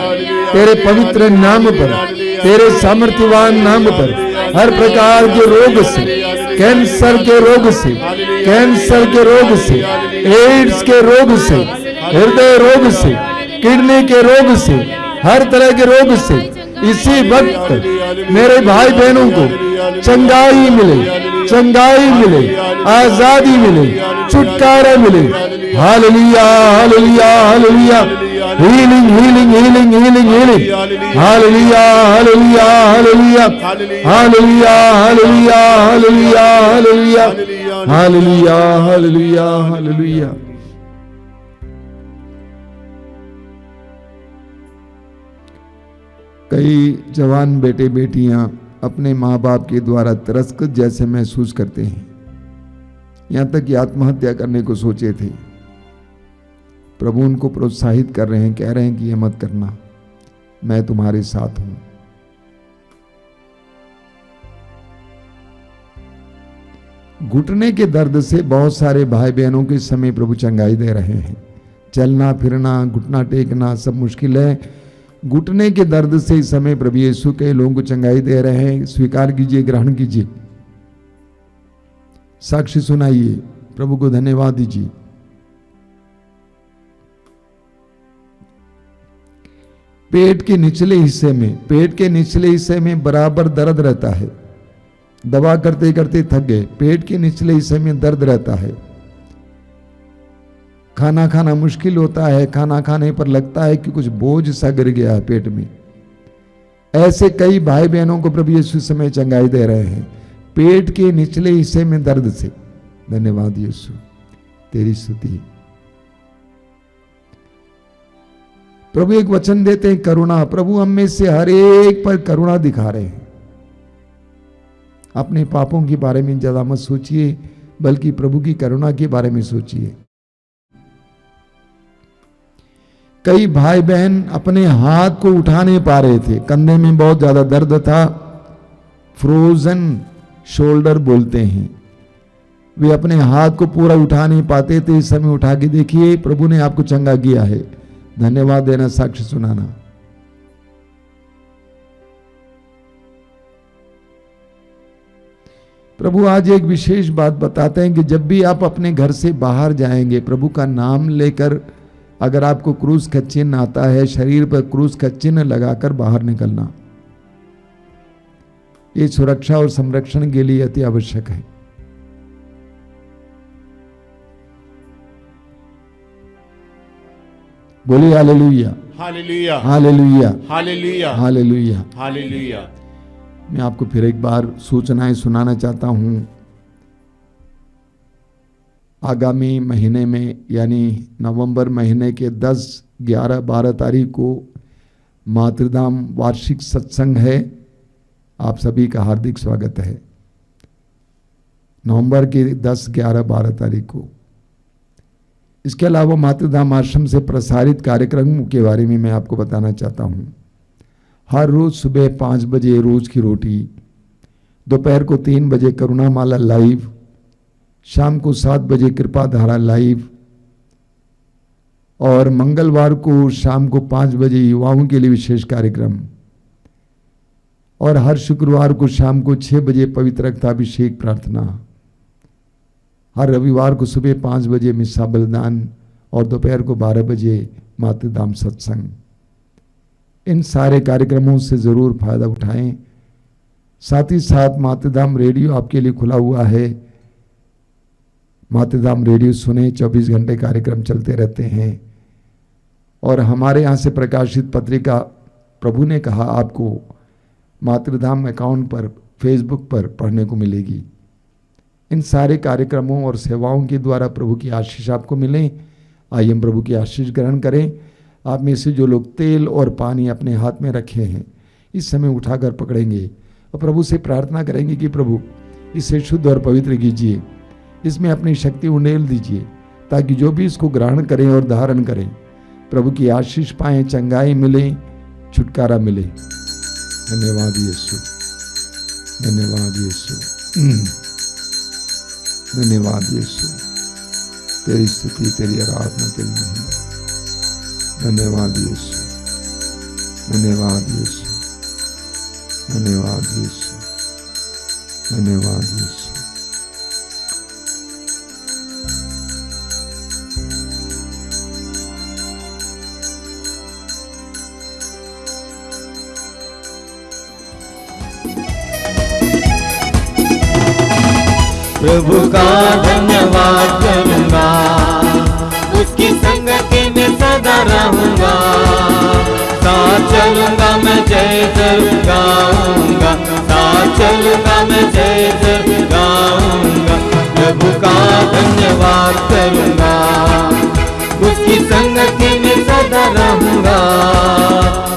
तेरे पवित्र नाम पर, तेरे सामर्थ्यवान नाम पर हर प्रकार के रोग से, कैंसर के रोग से, कैंसर के रोग से, एड्स के रोग से, हृदय रोग से, किडनी के रोग से, हर तरह के रोग से इसी वक्त मेरे भाई बहनों को चंगाई मिले, चंगाई मिले, आजादी मिले, छुटकारा मिले। Hallelujah, hallelujah, hallelujah. Healing, healing, healing, healing, healing. Hallelujah, hallelujah, hallelujah, hallelujah, hallelujah, hallelujah, hallelujah, hallelujah, hallelujah, hallelujah. कई जवान बेटे बेटियां अपने माँ बाप के द्वारा तिरस्कृत जैसे महसूस करते हैं, यहां तक कि आत्महत्या करने को सोचे थे। प्रभु उनको प्रोत्साहित कर रहे हैं, कह रहे हैं कि ये मत करना, मैं तुम्हारे साथ हूं। घुटने के दर्द से बहुत सारे भाई बहनों के समय प्रभु चंगाई दे रहे हैं। चलना फिरना, घुटना टेकना सब मुश्किल है। घुटने के दर्द से इस समय प्रभु यीशु के लोगों को चंगाई दे रहे हैं। स्वीकार कीजिए, ग्रहण कीजिए, साक्षी सुनाइए, प्रभु को धन्यवाद दीजिए। पेट के निचले हिस्से में, पेट के निचले हिस्से में बराबर दर्द रहता है। दवा करते करते थक गए, पेट के निचले हिस्से में दर्द रहता है। खाना खाना मुश्किल होता है, खाना खाने पर लगता है कि कुछ बोझ सा गिर गया है पेट में। ऐसे कई भाई बहनों को प्रभु यीशु समय चंगाई दे रहे हैं, पेट के निचले हिस्से में दर्द से। धन्यवाद यीशु, तेरी स्तुति। प्रभु एक वचन देते हैं, करुणा। प्रभु हम में से हर एक पर करुणा दिखा रहे हैं। अपने पापों के बारे में ज्यादा मत सोचिए, बल्कि प्रभु की करुणा के बारे में सोचिए। कई भाई बहन अपने हाथ को उठा नहीं पा रहे थे, कंधे में बहुत ज्यादा दर्द था, फ्रोजन शोल्डर बोलते हैं। वे अपने हाथ को पूरा उठा नहीं पाते थे। इस समय उठा के देखिए, प्रभु ने आपको चंगा किया है। धन्यवाद देना, साक्ष्य सुनाना। प्रभु आज एक विशेष बात बताते हैं कि जब भी आप अपने घर से बाहर जाएंगे, प्रभु का नाम लेकर, अगर आपको क्रूस का चिन्ह आता है, शरीर पर क्रूस का चिन्ह लगाकर बाहर निकलना। ये सुरक्षा और संरक्षण के लिए अति आवश्यक है। बोलिए hallelujah,
hallelujah,
hallelujah,
hallelujah,
hallelujah,
hallelujah.
मैं आपको फिर एक बार सूचनाएं सुनाना चाहता हूं। आगामी महीने में यानी नवंबर महीने के 10, 11, 12 तारीख को मातृधाम वार्षिक सत्संग है। आप सभी का हार्दिक स्वागत है। नवंबर की 10, 11, 12 तारीख को। इसके अलावा मातृधाम आश्रम से प्रसारित कार्यक्रमों के बारे में मैं आपको बताना चाहता हूँ। हर रोज सुबह 5 बजे रोज की रोटी, दोपहर को 3 बजे करुणामाला लाइव, शाम को 7 बजे कृपा धारा लाइव, और मंगलवार को शाम को 5 बजे युवाओं के लिए विशेष कार्यक्रम, और हर शुक्रवार को शाम को 6 बजे पवित्र रक्ताभिषेक प्रार्थना, हर रविवार को सुबह 5 बजे मिस्सा बलिदान, और दोपहर को 12 बजे मातृधाम सत्संग। इन सारे कार्यक्रमों से ज़रूर फायदा उठाएं। साथ ही साथ मातृधाम रेडियो आपके लिए खुला हुआ है। मातृधाम रेडियो सुने, 24 घंटे कार्यक्रम चलते रहते हैं। और हमारे यहाँ से प्रकाशित पत्रिका प्रभु ने कहा आपको मातृधाम अकाउंट पर फेसबुक पर पढ़ने को मिलेगी। इन सारे कार्यक्रमों और सेवाओं के द्वारा प्रभु की आशीष आपको मिले। आइए हम प्रभु की आशीष ग्रहण करें। आप में से जो लोग तेल और पानी अपने हाथ में रखे हैं, इस समय उठाकर पकड़ेंगे और प्रभु से प्रार्थना करेंगे कि प्रभु इसे शुद्ध और पवित्र कीजिए, इसमें अपनी शक्ति उंडेल दीजिए, ताकि जो भी इसको ग्रहण करें और धारण करें प्रभु की आशीष पाएं, चंगाई मिले, छुटकारा मिले। धन्यवाद यीशु, धन्यवाद यीशु, धन्यवाद यीशु। तेरी स्तुति, तेरी आराधना, तेरी महिमा। धन्यवाद यीशु, धन्यवाद यीशु, धन्यवाद यीशु, धन्यवाद यीशु।
प्रभु का धन्यवाद करूंगा, उसकी संगति में सदा रहूंगा। साथ चलूंगा मैं, जय जय गाऊंगा, साथ चलूंगा मैं, जय जय गाऊंगा। प्रभु का धन्यवाद करूंगा, उसकी संगति में सदा रहूंगा।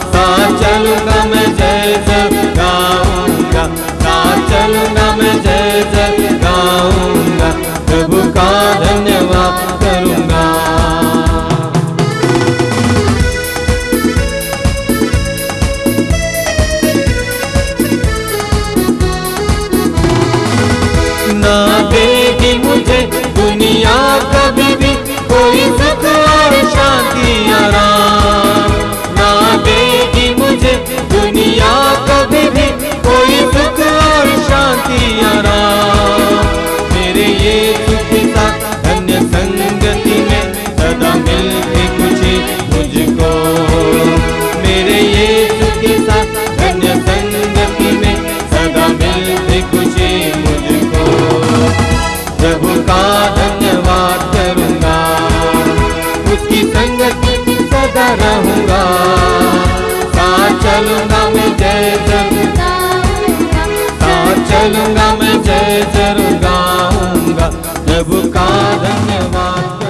साथ चलूंगा मैं, जय जय गाऊंगा, साथ चलूंगा मैं, जय जय गाऊंगा। प्रभु का धन्यवाद करूंगा। ना देगी मुझे दुनिया कभी भी कोई सुख और शांति आराम, ना देगी मुझे दुनिया कभी भी कोई सुख और शांति आराम। मेरे ये सुख साथ धन्य संगति में सदा मिलती खुशी मुझको। मेरे ये सुख साथ धन्य संगति में सदा मिलती खुशी मुझको। प्रभु का धन्यवाद करूंगा, उसकी संगति में सदा रहूंगा। साथ चलूंगा मैं, जय जय साथ चलूंगा मैं, जय जय गाऊंगा। प्रभु का धन्यवाद।